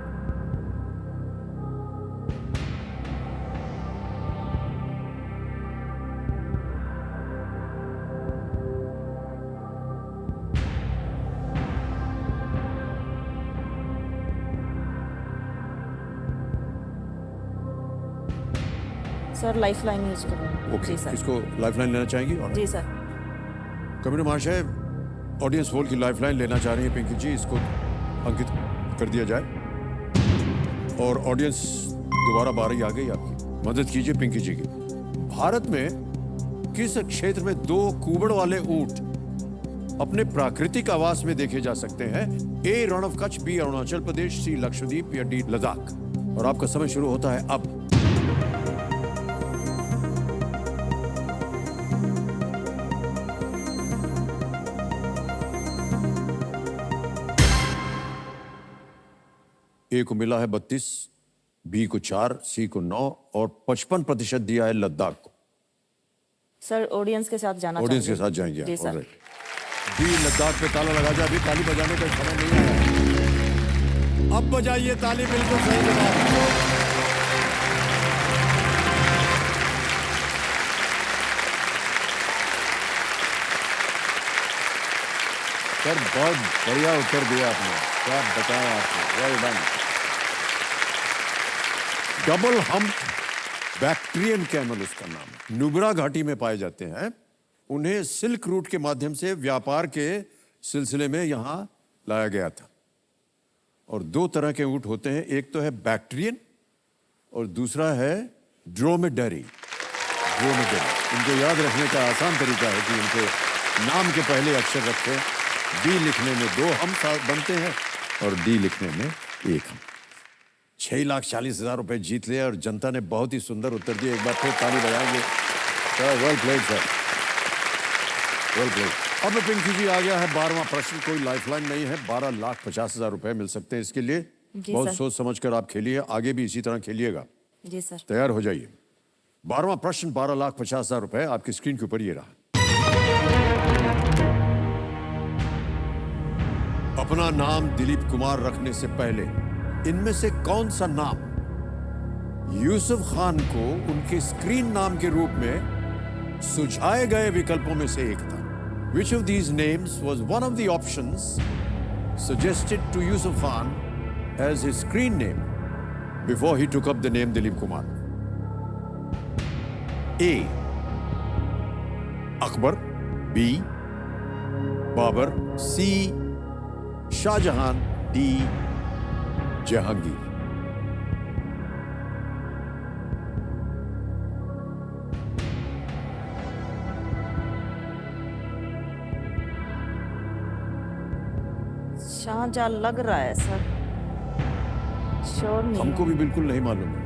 सर लाइफलाइन यूज करूंगी। ओके। जी सर। इसको लाइफलाइन लेना चाहेंगी? और जी सर। कबीर महाशय, ऑडियंस पोल की लाइफलाइन लेना चाह रही है पिंकी जी, इसको अंकित कर दिया जाए। और ऑडियंस दोबारा बारी आ गई आपकी, मदद कीजिए पिंकी जी की। भारत में किस क्षेत्र में 2 कूबड़ वाले ऊंट अपने प्राकृतिक आवास में देखे जा सकते हैं? ए, Rann of Kutch. B, Arunachal Pradesh. C, Lakshadweep. या डी, लद्दाख? और आपका समय शुरू होता है अब। ए को मिला है 32, बी को 4, सी को 9 और 55% दिया है लद्दाख को। सर ऑडियंस के साथ जाना ऑडियंस के चाहूंगी। साथ जाएंगे जी आप। सर। ऑलराइट। बी, लद्दाख पे ताला लगा जाए। अभी ताली बजाने का समय नहीं आया। अब बजाइए ताली, बिल्कुल सही जवाब। सर बहुत बढ़िया उत्तर दिया आपने, क्या बताया आपने, well done. Double hump Bactrian camel उसका नाम है, नुब्रा घाटी में पाए जाते हैं। उन्हें सिल्क रूट के माध्यम से व्यापार के सिलसिले में यहां लाया गया था। और 2 तरह के ऊंट होते हैं, एक तो है बैक्ट्रियन और दूसरा है ड्रोमेडरी। पूर्ण दिन। इनको याद रखने का आसान तरीका है कि इनके नाम के पहले अक्षर रखें। डी लिखने में 2 हम साथ बनते हैं और डी लिखने में 1 हम। 6,40,000 रुपए जीत लिए और जनता ने बहुत ही सुंदर उत्तर दिए। एक बार फिर ताली बजाएंगे। Well played sir, well played. अब पिंकी जी आ गया है 12वां प्रश्न। कोई लाइफलाइन नहीं है। 12,50,000 रुपए मिल सकते हैं इसके लिए। जी बहुत सर। सोच समझ कर आप खेलिए, आगे भी इसी तरह खेलिएगा। जी सर। तैयार हो जाइए। 12वां प्रश्न 12,50,000 रुपए आपकी स्क्रीन के ऊपर ये रहा। अपना नाम दिलीप कुमार रखने से पहले इनमें से कौन सा नाम यूसुफ खान को उनके स्क्रीन नाम के रूप में सुझाए गए विकल्पों में से एक था? Which of these names was one of the options suggested to Yusuf Khan as his screen name before he took up the name Dilip Kumar? A. Akbar, B. Babar, C. Shahjahan, D. Jahangir. Shahjahan लग रहा है sir, sure नहीं हमको है। भी बिल्कुल नहीं मालूम है।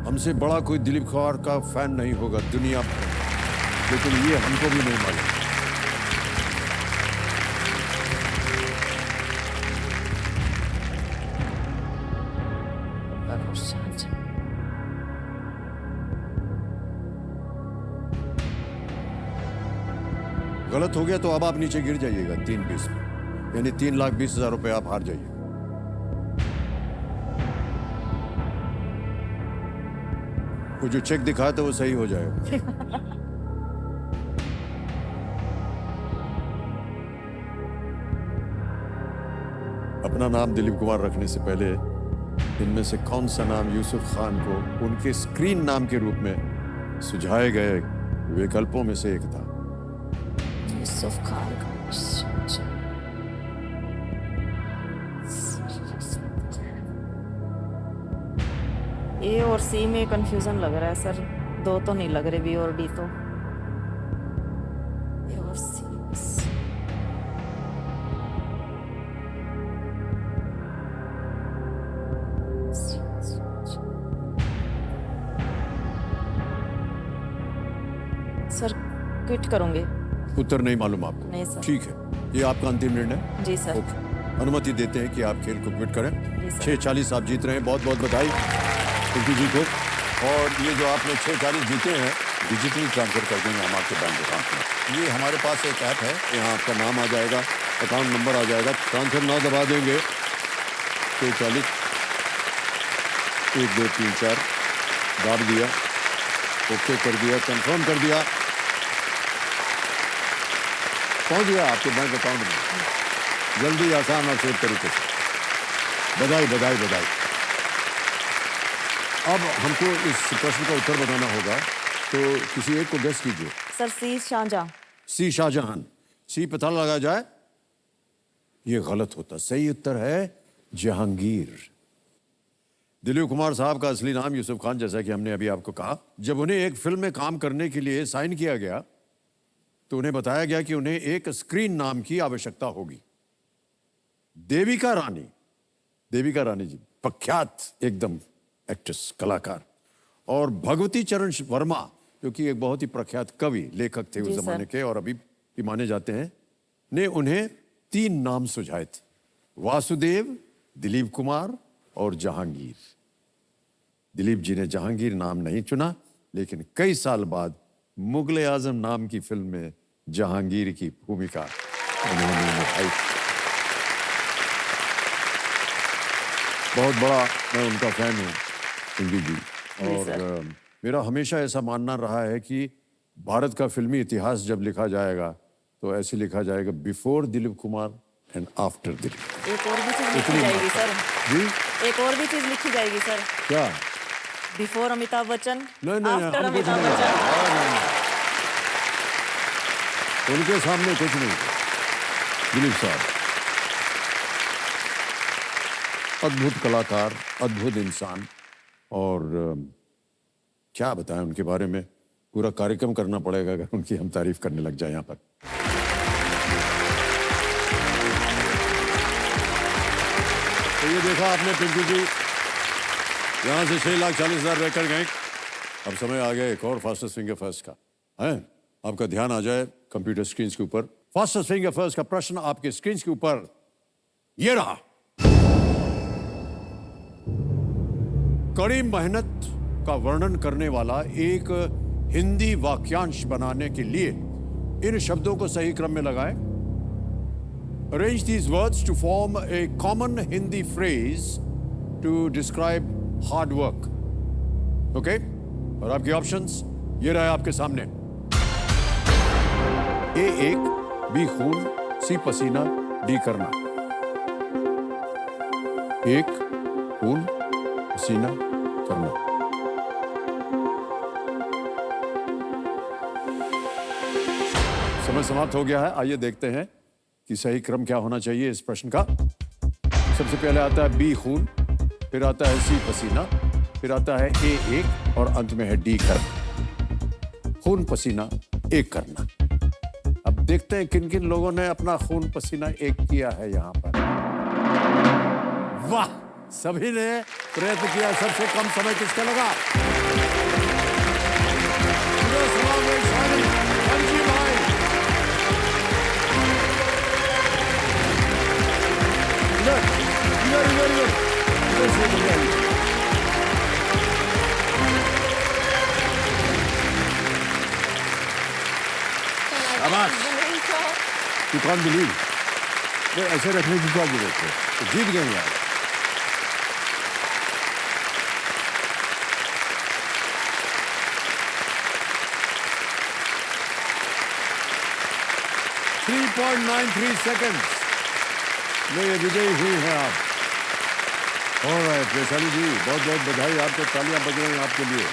हमसे बड़ा कोई दिलीप कुमार का फैन नहीं होगा दुनिया भर में, लेकिन ये हमको भी नहीं मालूम। शाहजहां। गलत हो गया तो अब आप नीचे गिर जाइएगा 3-20 में, यानी 3,20,000 रुपए आप हार जाइए। वो जो चेक दिखाया था वो सही हो जाएगा। अपना नाम दिलीप कुमार रखने से पहले इनमें से कौन सा नाम यूसुफ खान को उनके स्क्रीन नाम के रूप में सुझाए गए विकल्पों में से एक था? यूसुफ खान का ए और सी में कंफ्यूजन लग रहा है सर। 2 तो नहीं लग रहे, बी और डी तो। ए और सी। Sir quit करूंगे। उत्तर नहीं मालूम आपको? नहीं सर। ठीक है, ये आपका अंतिम निर्णय। जी सर। ओके, अनुमति देते हैं कि आप खेल को क्विट करें। जी सर। 6,40 आप जीत रहे हैं, बहुत बहुत बधाई पिंकी जी को। और ये जो आपने 6,40 जीते हैं डिजिटली ट्रांसफर कर देंगे हम आपके बैंक अकाउंट में। ये हमारे पास एक ऐप है, यहाँ आपका नाम आ जाएगा, अकाउंट नंबर आ जाएगा, ट्रांसफर ना दबा देंगे। 6,40 1 2 3 4 दाब दिया, ओके कर दिया, कंफर्म कर दिया, पहुंच गया आपके बैंक अकाउंट में। जल्दी, आसान और सेफ तरीके से। बधाई बधाई बधाई। अब हमको इस प्रश्न का उत्तर बताना होगा, तो किसी एक को गेस कीजिए। सर सी शाहजहां। सी शाहजहां। सी पता लगा जाए, ये गलत होता। सही उत्तर है जहांगीर। दिलीप कुमार साहब का असली नाम यूसुफ खान, जैसा कि हमने अभी आपको कहा। जब उन्हें एक फिल्म में काम करने के लिए साइन किया गया तो उन्हें बताया गया कि उन्हें एक स्क्रीन नाम की आवश्यकता होगी। देविका रानी जी, प्रख्यात एकदम एक्ट्रेस, कलाकार, और भगवती चरण वर्मा, जो कि एक बहुत ही प्रख्यात कवि लेखक थे उस जी जमाने सर। के और अभी भी माने जाते हैं, ने उन्हें 3 नाम सुझाए थे: वासुदेव, दिलीप कुमार और जहांगीर। दिलीप जी ने जहांगीर नाम नहीं चुना, लेकिन कई साल बाद मुगले आजम नाम की फिल्म में जहांगीर की भूमिका उन्होंने निभाई। बहुत बड़ा मैं उनका फैन हूँ पिंकी जी, और सर। मेरा हमेशा ऐसा मानना रहा है कि भारत का फिल्मी इतिहास जब लिखा जाएगा तो ऐसे लिखा जाएगा, before Dilip Kumar and after Dilip. एक और भी चीज लिखी इतनी जाएगी सर। जी एक और भी चीज लिखी जाएगी सर। क्या? बिफोर अमिताभ बच्चन, नहीं नहीं, आफ्टर हम कुछ अमिताभ नहीं, बच्चन। नहीं। उनके सामने कुछ नहीं। दिलीप साहब अद्भुत कलाकार, अद्भुत इंसान, और क्या बताएं उनके बारे में, पूरा कार्यक्रम करना पड़ेगा अगर उनकी हम तारीफ करने लग जाए यहाँ पर। तो ये देखा आपने पिंकू जी, यहाँ से 6,40,000 रहकर गए। अब समय आ गया एक और फास्टेस्ट फिंगर फर्स्ट का है। आपका ध्यान आ जाए कंप्यूटर स्क्रीन के ऊपर। फास्टेस्ट फिंगर फर्स्ट का प्रश्न आपके स्क्रीन के ऊपर ये रहा। कड़ी मेहनत का वर्णन करने वाला एक हिंदी वाक्यांश बनाने के लिए इन शब्दों को सही क्रम में लगाएं। Arrange these words to form a common Hindi phrase to describe hard work. Okay? और आपके ऑप्शंस ये रहे आपके सामने। A एक, B खून, C पसीना, D करना। एक खून, पसीना, करना। समय समाप्त हो गया है। आइए देखते हैं कि सही क्रम क्या होना चाहिए इस प्रश्न का। सबसे पहले आता है बी खून, फिर आता है सी पसीना, फिर आता है ए एक और अंत में है डी करना। खून पसीना एक करना। अब देखते हैं किन किन लोगों ने अपना खून पसीना एक किया है यहाँ पर। वाह, सभी ने प्रयत्न किया। सबसे कम समय किसका लगा? You can't believe. वो ऐसे रखने की क्या जरूरत है? तो जीत गए यार। थ्री 3.93 seconds में ये विजयी हुई हैं आप। ऑलराइट वैशाली जी, बहुत बहुत बधाई आपको। तालियां बज रही हैं आपके लिए।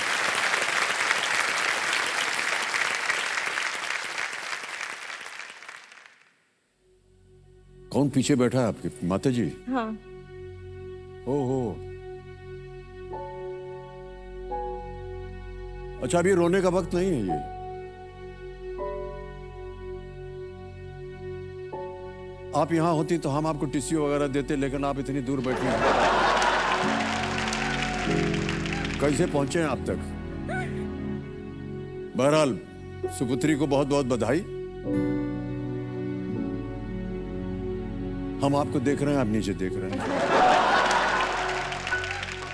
कौन पीछे बैठा है आपके? माता जी? हाँ। ओहो, अच्छा अभी रोने का वक्त नहीं है ये। आप यहाँ होती तो हम आपको टिश्यू वगैरह देते, लेकिन आप इतनी दूर बैठी हैं। कैसे पहुंचे हैं आप तक? बहरहाल सुपुत्री को बहुत बहुत बधाई। हम आपको देख रहे हैं, आप नीचे देख रहे हैं।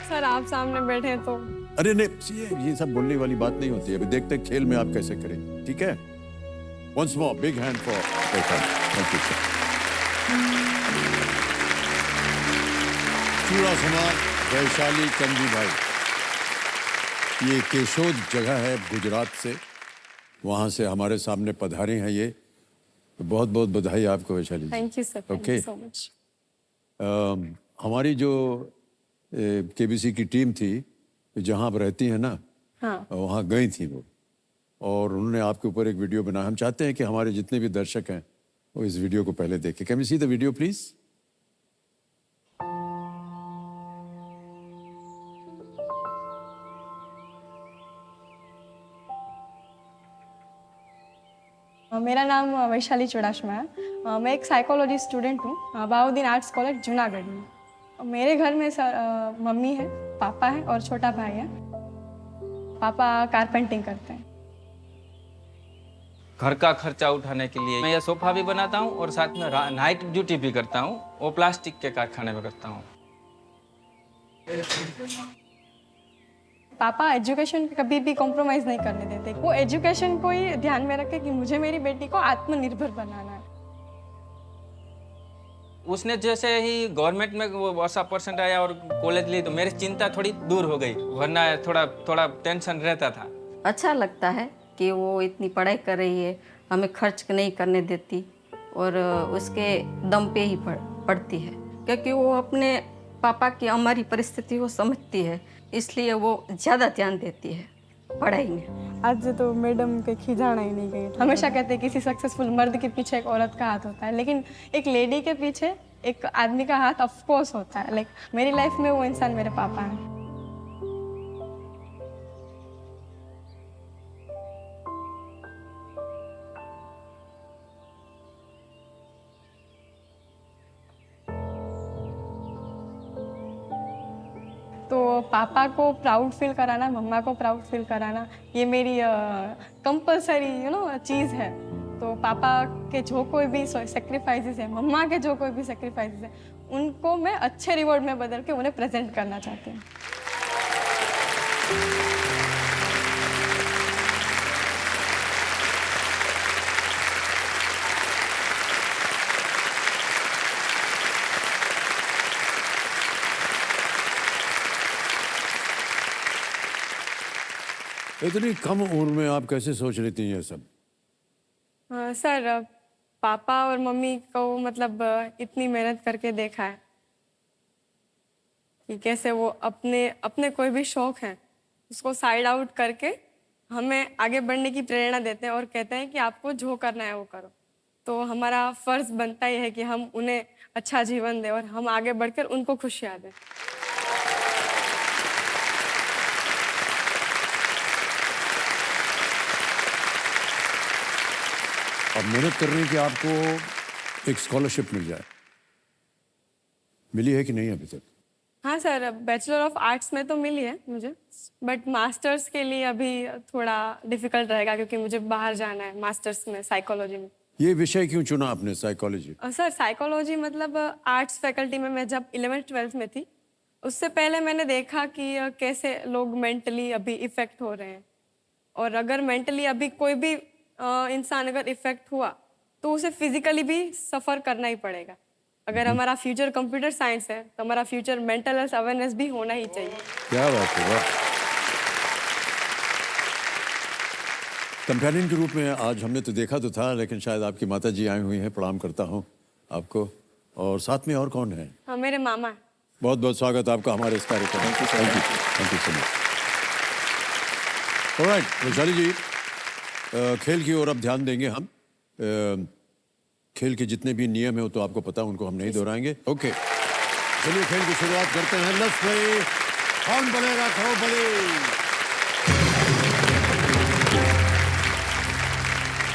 सर आप सामने बैठे हैं तो। अरे नहीं, ये सब बोलने वाली बात नहीं होती है। अभी देखते हैं खेल में आप कैसे करेंगे। ठीक है, once more big hand for Chudasama Vaishali Kanji bhai. ये केशोद जगह है गुजरात से, वहां से हमारे सामने पधारे हैं ये। बहुत बहुत बधाई आपको Vaishali. Thank you sir, thank you so much. हमारी जो केबीसी की टीम थी, जहां आप रहती हैं ना, हाँ। वहां गई थी वो, और उन्होंने आपके ऊपर एक वीडियो बनाया। हम चाहते हैं कि हमारे जितने भी दर्शक हैं वो इस वीडियो को पहले देखें। Can we see the video please? मेरा नाम वैशाली चुड़ाशमा है। मैं एक साइकोलॉजी स्टूडेंट हूँ बाउद्दीन आर्ट्स कॉलेज जूनागढ़ में। मेरे घर में सर मम्मी है, पापा है और छोटा भाई है। पापा कारपेंटिंग करते हैं। घर का खर्चा उठाने के लिए मैं ये सोफा भी बनाता हूँ और साथ में नाइट ड्यूटी भी करता हूँ। वो प्लास्टिक के कारखाने में करता हूँ। पापा एजुकेशन कभी भी कॉम्प्रोमाइज़ नहीं करने देते। वो एजुकेशन को ही ध्यान में रखे कि मुझे मेरी बेटी को आत्मनिर्भर बनाना है। उसने जैसे ही गवर्नमेंट में वो ऐसा परसेंट आया और कॉलेज ली तो मेरी चिंता थोड़ी दूर हो गई, वरना थोड़ा टेंशन रहता था। अच्छा लगता है कि वो इतनी पढ़ाई कर रही है, हमें खर्च नहीं करने देती और उसके दम पे ही पढ़ती है, क्योंकि वो अपने पापा की हमारी परिस्थिति को समझती है, इसलिए वो ज़्यादा ध्यान देती है पढ़ाई में। आज तो मैडम के खिजाना ही नहीं गई। हमेशा कहते हैं किसी सक्सेसफुल मर्द के पीछे एक औरत का हाथ होता है, लेकिन एक लेडी के पीछे एक आदमी का हाथ ऑफ कोर्स होता है। लाइक मेरी लाइफ में वो इंसान मेरे पापा हैं। तो पापा को प्राउड फील कराना, मम्मा को प्राउड फील कराना, ये मेरी कंपलसरी चीज़ है। तो पापा के जो कोई भी सेक्रीफाइसेस है, मम्मा के जो कोई भी सेक्रीफाइसेस है, उनको मैं अच्छे रिवॉर्ड में बदल के उन्हें प्रेजेंट करना चाहती हूँ। इतनी कम उम्र में आप कैसे सोच लेती हैं ये सब? सर, पापा और मम्मी को मतलब इतनी मेहनत करके देखा है कि कैसे वो अपने अपने कोई भी शौक है उसको साइड आउट करके हमें आगे बढ़ने की प्रेरणा देते हैं और कहते हैं कि आपको जो करना है वो करो। तो हमारा फर्ज बनता ही है कि हम उन्हें अच्छा जीवन दें और हम आगे बढ़कर उनको खुशियाँ दें। अब मेहनत कर रही हैं कि आपको एक स्कॉलरशिप मिल जाए, मिली है कि नहीं अभी तक? हाँ सर, बैचलर ऑफ आर्ट्स में तो मिली है मुझे, बट मास्टर्स के लिए अभी थोड़ा डिफिकल्ट रहेगा क्योंकि मुझे बाहर जाना है मास्टर्स में साइकोलॉजी में। ये विषय क्यों चुना आपने, साइकोलॉजी? सर, साइकोलॉजी मतलब आर्ट्स फैकल्टी में मैं जब 11th-12th में थी, उससे पहले मैंने देखा कि कैसे लोग मेंटली अभी इफ़ेक्ट हो रहे हैं, और अगर मेंटली अभी कोई भी इंसान अगर इफ़ेक्ट हुआ तो उसे फिजिकली भी सफ़र करना ही पड़ेगा। अगर हमारा फ्यूचर कंप्यूटर साइंस है तो हमारा फ्यूचर मेंटल हेल्थ अवेयरनेस भी होना ही चाहिए। क्या बात है, वाह। कंपेनियन के रूप में आज हमने तो देखा तो था, लेकिन शायद आपकी माता जी आई हुई हैं, प्रणाम करता हूँ आपको। और साथ में और कौन है? हाँ, मेरे मामा। बहुत बहुत स्वागत आपका हमारे इस कार्यक्रम में। Thank you so much. Alright Vaishali ji, खेल की ओर अब ध्यान देंगे हम। खेल के जितने भी नियम है वो तो आपको पता, उनको हम नहीं दोहराएंगे। ओके, चलिए खेल की शुरुआत करते हैं। लेट्स प्ले कौन बनेगा खरोबली।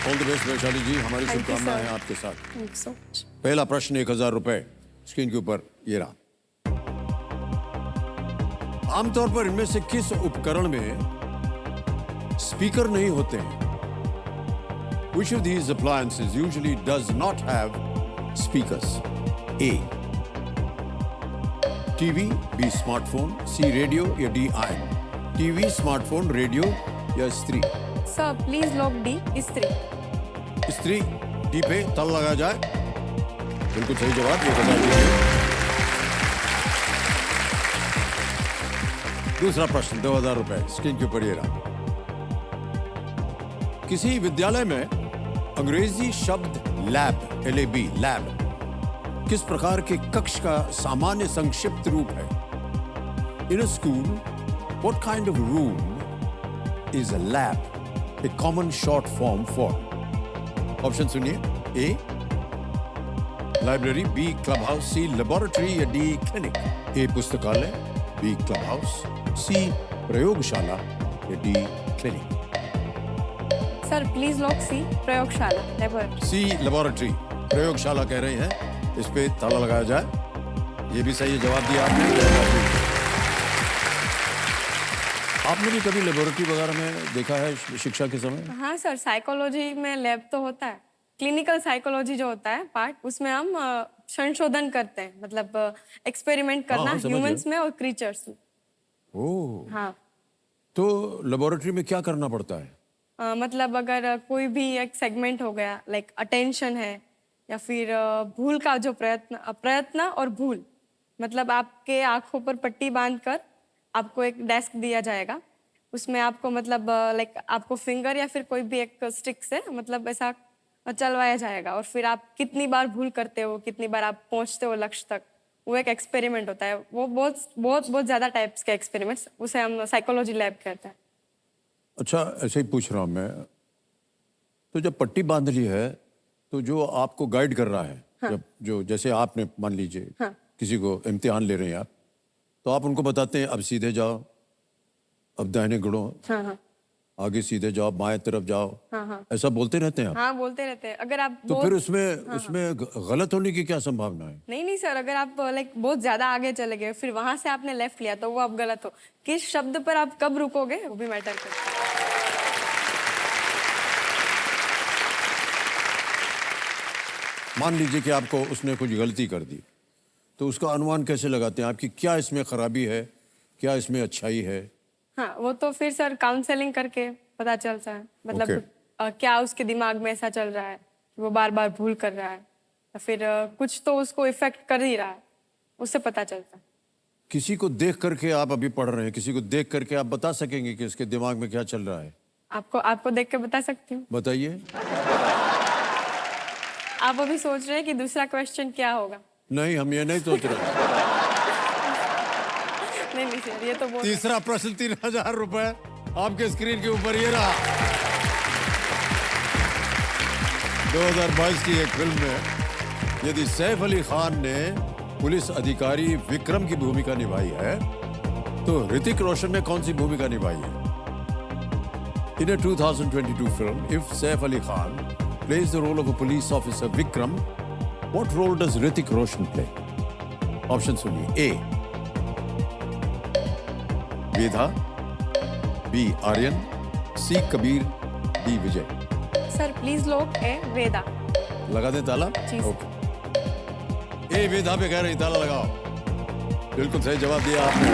ऑल द बेस्ट वैशाली जी, हमारी शुभकामनाएं हैं आपके साथ। Thank you so much. पहला प्रश्न 1000 रुपए स्क्रीन के ऊपर ये रहा। आमतौर पर इनमें से किस उपकरण में स्पीकर नहीं होते हैं? Which of these appliances usually does not have speakers? A. TV, B. Smartphone, C. Radio या D. iron? TV, smartphone, radio या स्त्री? सर प्लीज लॉक डी, स्त्री। स्त्री डी पे तल लगा जाए। बिल्कुल सही जवाब, ये बता दीजिए। दूसरा प्रश्न 2000 रुपए स्क्रीन के ऊपर ये रहा। किसी विद्यालय में अंग्रेजी शब्द लैब, LAB, लैब किस प्रकार के कक्ष का सामान्य संक्षिप्त रूप है? In a school, what kind of room is a lab a common short form for? ऑप्शन सुनिए। A library, B club house, C laboratory या D क्लिनिक? A पुस्तकालय, B क्लब हाउस, C प्रयोगशाला या D clinic? Sir please lock C, प्रयोगशाला, laboratory. C laboratory, प्रयोगशाला कह रहे हैं, इस पे ताला लगाया जाए। ये भी सही जवाब दिया आपने। आपने भी कभी लेबोरेटरी वगैरह में देखा है शिक्षा के समय? हाँ सर, साइकोलॉजी में लैब तो होता है। क्लिनिकल साइकोलॉजी जो होता है पार्ट, उसमें हम संशोधन करते हैं, मतलब एक्सपेरिमेंट करना ह्यूमंस में और क्रीचर्स में। ओह, हाँ। तो लेबोरेटरी में क्या करना पड़ता है? मतलब अगर कोई भी एक सेगमेंट हो गया, लाइक अटेंशन है या फिर भूल का जो प्रयत्न और भूल, मतलब आपके आंखों पर पट्टी बांधकर आपको एक डेस्क दिया जाएगा, उसमें आपको मतलब लाइक आपको फिंगर या फिर कोई भी एक स्टिक से मतलब ऐसा चलवाया जाएगा, और फिर आप कितनी बार भूल करते हो, कितनी बार आप पहुंचते हो लक्ष्य तक, वो एक एक्सपेरिमेंट होता है। वो बहुत बहुत बहुत ज़्यादा टाइप्स के एक्सपेरिमेंट्स, उसे हम साइकोलॉजी लैब कहते हैं। अच्छा, ऐसे ही पूछ रहा हूँ मैं, तो जब पट्टी बांध ली है तो जो आपको गाइड कर रहा है, हाँ। जब जो जैसे आपने मान लीजिए, हाँ। किसी को इम्तिहान ले रहे हैं आप, तो आप उनको बताते हैं अब सीधे जाओ, अब दाहिने गुड़ो, हाँ हाँ। आगे सीधे जाओ, बाएं तरफ जाओ, हाँ हाँ ऐसा बोलते रहते हैं आप? हाँ बोलते रहते हैं। अगर आप तो बहुत फिर उसमें गलत होने की क्या संभावना है? नहीं सर, अगर आप लाइक बहुत ज्यादा आगे चले गए फिर वहां से आपने लेफ्ट लिया तो वो आप गलत हो। किस शब्द पर आप कब रुकोगे वो भी मैटर करता है। मान लीजिए कि आपको उसने कुछ गलती कर दी, तो उसका अनुमान कैसे लगाते हैं आपकी क्या इसमें खराबी है, क्या इसमें अच्छाई है? हाँ वो तो फिर सर काउंसलिंग करके पता चलता है। मतलब Okay. क्या उसके दिमाग में ऐसा चल रहा है कि वो बार बार भूल कर रहा है या फिर कुछ तो उसको इफेक्ट कर ही रहा है, उससे पता चलता है। किसी को देख करके आप अभी पढ़ रहे हैं, किसी को देख करके आप बता सकेंगे कि उसके दिमाग में क्या चल रहा है? आपको देख के बता सकती हूँ। बताइए। आप अभी सोच रहे हैं कि दूसरा क्वेश्चन क्या होगा? नहीं, हम ये नहीं सोच रहे। नहीं सर, ये तो बहुत तीसरा प्रश्न 3000 रुपए आपके स्क्रीन के ऊपर ये रहा। 2022 की एक फिल्म में यदि सैफ अली खान ने पुलिस अधिकारी विक्रम की भूमिका निभाई है, तो ऋतिक रोशन ने कौन सी भूमिका निभाई है? In a 2022 film, if Saif Ali Khan plays the role of a police officer Vikram, what role does Hrithik Roshan play? Option सुनिए: A. Veda, B. Aryan, C. Kabir, D. Vijay. Sir please लोग ए वेदा लगा दें ताला? जी। ओके। ए वेदा पे कह रही ताला लगाओ। बिल्कुल सही जवाब दिया आपने।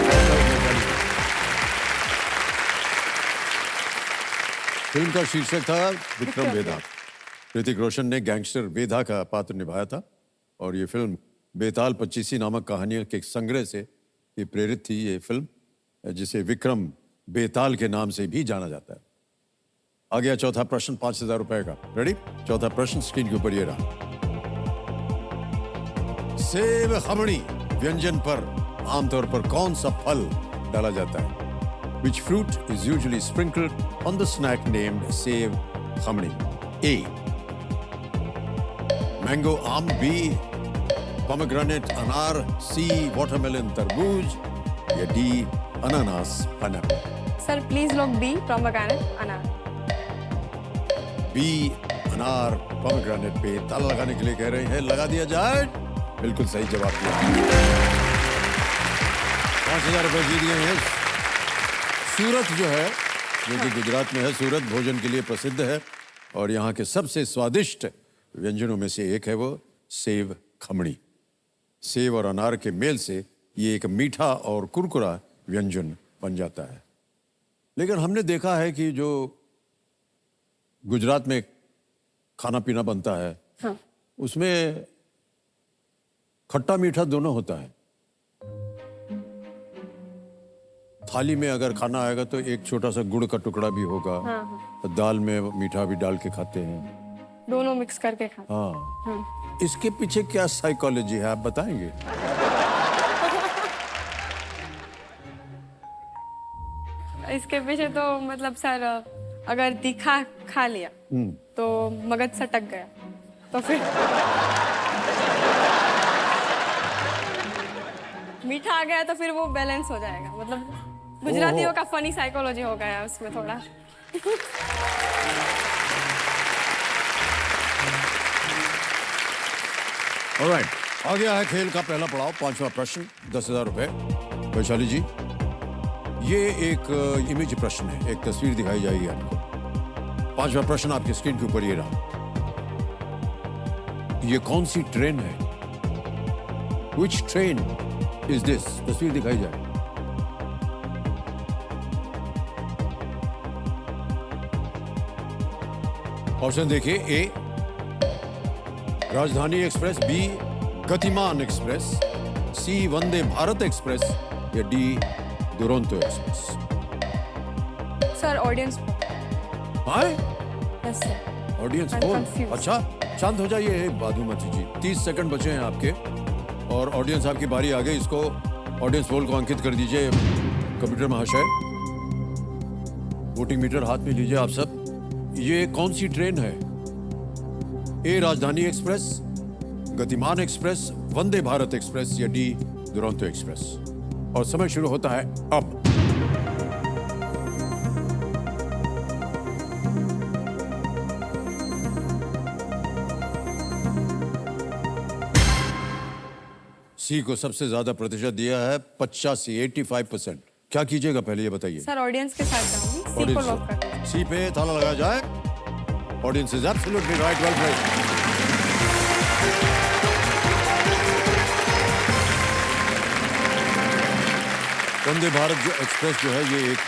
फिल्म का शीर्षक था विक्रम वेदा। ऋतिक रोशन ने गैंगस्टर वेदा का पात्र निभाया था और ये फिल्म बेताल 25 नामक कहानियों के एक संग्रह से ये प्रेरित थी। ये फिल्म जिसे विक्रम बेताल के नाम से भी जाना जाता है। आ गया चौथा प्रश्न 5000 रुपए का। रेडी? चौथा प्रश्न स्क्रीन के ऊपर ये रहा। सेव खमणी व्यंजन पर आमतौर पर कौन सा फल डाला जाता है? Which fruit is usually sprinkled on the snack named save khamani? A. Mango आम, B. pomegranate अनार, C. watermelon तरबूज या D. अनानास पाइनएप्पल? सर प्लीज लोग बी पोमेग्रेनेट अनार। B. अनार पोमेग्रेनेट पे ताला लगाने के लिए कह रहे हैं। लगा दिया जाए। बिल्कुल सही जवाब दिया। 5000 रुपए जीत गए हैं। सूरत जो है, जो कि गुजरात में है, सूरत भोजन के लिए प्रसिद्ध है और यहाँ के सबसे स्वादिष्ट व्यंजनों में से एक है वो सेव खमणी। सेव और अनार के मेल से ये एक मीठा और कुरकुरा व्यंजन बन जाता है। लेकिन हमने देखा है कि जो गुजरात में खाना पीना बनता है, हाँ। उसमें खट्टा मीठा दोनों होता है। थाली में अगर खाना आएगा तो एक छोटा सा गुड़ का टुकड़ा भी होगा। हाँ। दाल में मीठा भी डाल के खाते हैं। दोनों मिक्स करके खाते। हाँ। इसके पीछे क्या साइकोलॉजी है आप बताएंगे? इसके पीछे तो मतलब सर अगर तीखा खा लिया तो मगज सटक गया तो फिर मीठा आ गया तो फिर वो बैलेंस हो जाएगा। मतलब गुजरातियों का फनी साइकोलॉजी हो गया उसमें थोड़ा। ऑलराइट, आ गया है खेल का पहला पड़ाव, पांचवा प्रश्न 10,000 रुपए। वैशाली जी, ये एक इमेज प्रश्न है, एक तस्वीर दिखाई जाएगी आपको। पांचवा प्रश्न आपकी स्क्रीन के ऊपर ये रहा। ये कौन सी ट्रेन है? Which train is this? तस्वीर दिखाई जाए। ऑप्शन देखिए: A Rajdhani express, B Gatimaan express, C Vande Bharat express या D Duronto express. Sir audience hi yes sir. Audience I'm poll. confused. अच्छा, शांत हो जाइए बादुमती जी। 30 सेकंड बचे हैं आपके और ऑडियंस आपकी बारी आ गई। इसको ऑडियंस पोल को अंकित कर दीजिए कंप्यूटर महाशय। वोटिंग मीटर हाथ में लीजिए आप सब। ये कौन सी ट्रेन है? ए राजधानी एक्सप्रेस, गतिमान एक्सप्रेस, वंदे भारत एक्सप्रेस या डी दुरंतो एक्सप्रेस। और समय शुरू होता है अब। सी को सबसे ज्यादा प्रतिशत दिया है 85% क्या कीजिएगा पहले ये बताइए। सर ऑडियंस के साथ जाऊंगी, सी को लॉक कर दीजिए। सी पे ताला लगाया जाए। Audience is absolutely right, well played. Vande Bharat जो एक्सप्रेस जो है ये एक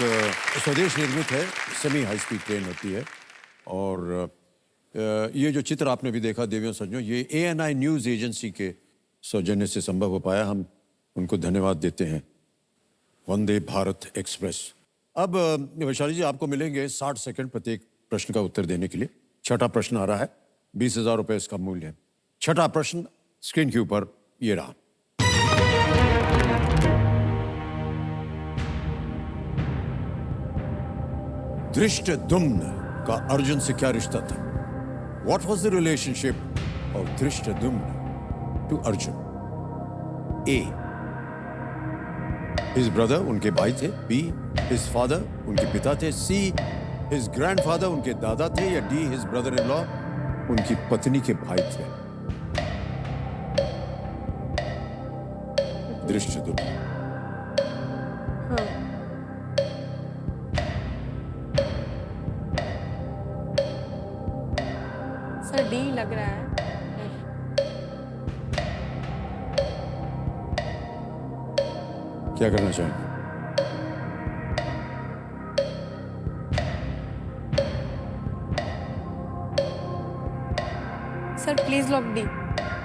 स्वदेश निर्मित है, सेमी हाई स्पीड ट्रेन होती है। और ये जो चित्र आपने भी देखा देवियों सज्जनों, ये ANI न्यूज़ एजेंसी के सौजन्य से संभव हो पाया, हम उनको धन्यवाद देते हैं। वंदे भारत एक्सप्रेस। अब वैशाली जी आपको मिलेंगे 60 सेकंड प्रत्येक प्रश्न का उत्तर देने के लिए। छठा प्रश्न आ रहा है, 20,000 रुपए इसका मूल्य है। छठा प्रश्न स्क्रीन के ऊपर ये रहा। धृष्टद्युम्न का अर्जुन से क्या रिश्ता था? What was the relationship of Dhrishtadyumna to Arjun? A. His brother, उनके भाई थे। B. His father, उनके पिता थे। C. His grandfather, उनके दादा थे। या D. His brother-in-law, उनकी पत्नी के भाई थे। धृष्टद्युम्न। सर डी लग रहा है। क्या करना चाहें? Sir please lock D.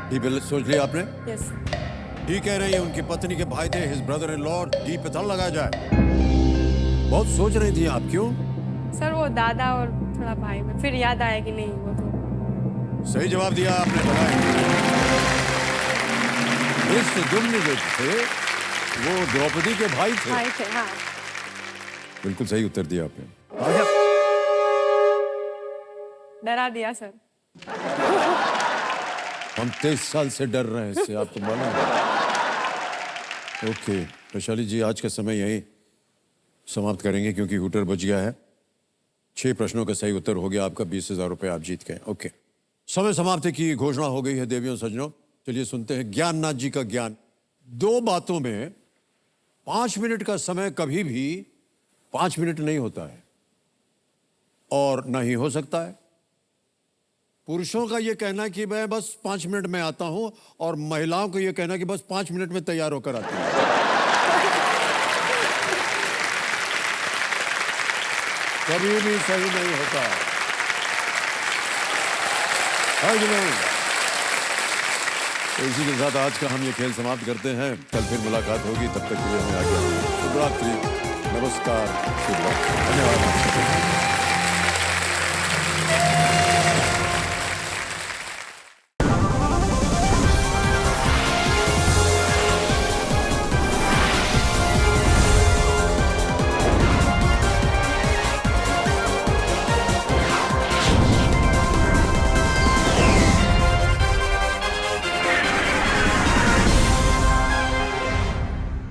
D पे सोच लिया आपने? यस। डी कह रही है उनकी पत्नी के भाई थे, his brother in law. D पे ताला लगाया जाए। बहुत सोच रही थी आप, क्यों? सर वो दादा और थोड़ा भाई में, फिर याद आया कि नहीं वो तो। सही जवाब दिया आपने, धृष्टद्युम्न जो थे वो द्रौपदी के भाई थे। भाई थे, हाँ। बिल्कुल सही उत्तर दिया आपने। डरा दिया सर। हम 23 साल से डर रहे हैं इससे, आपको मालूम है। ओके वैशाली जी, आज का समय यही समाप्त करेंगे क्योंकि हूटर बज गया है। 6 प्रश्नों का सही उत्तर हो गया आपका, 20,000 रुपए आप जीत गए। ओके, समय समाप्ति की घोषणा हो गई है देवियों सज्जनों। चलिए सुनते हैं ज्ञाननाथ जी का ज्ञान। 2 बातों में 5 मिनट का समय कभी भी 5 मिनट नहीं होता है और ना ही हो सकता है। पुरुषों का यह कहना कि मैं बस 5 मिनट में आता हूं और महिलाओं को यह कहना कि बस 5 मिनट में तैयार होकर आती हूं। कभी भी सही नहीं होता है कि नहीं? तो इसी के साथ आज का हम ये खेल समाप्त करते हैं। कल फिर मुलाकात होगी, तब तक के लिए हमें आज्ञा दीजिए। शुभ रात्रि, नमस्कार, शुभ रात्रि, धन्यवाद।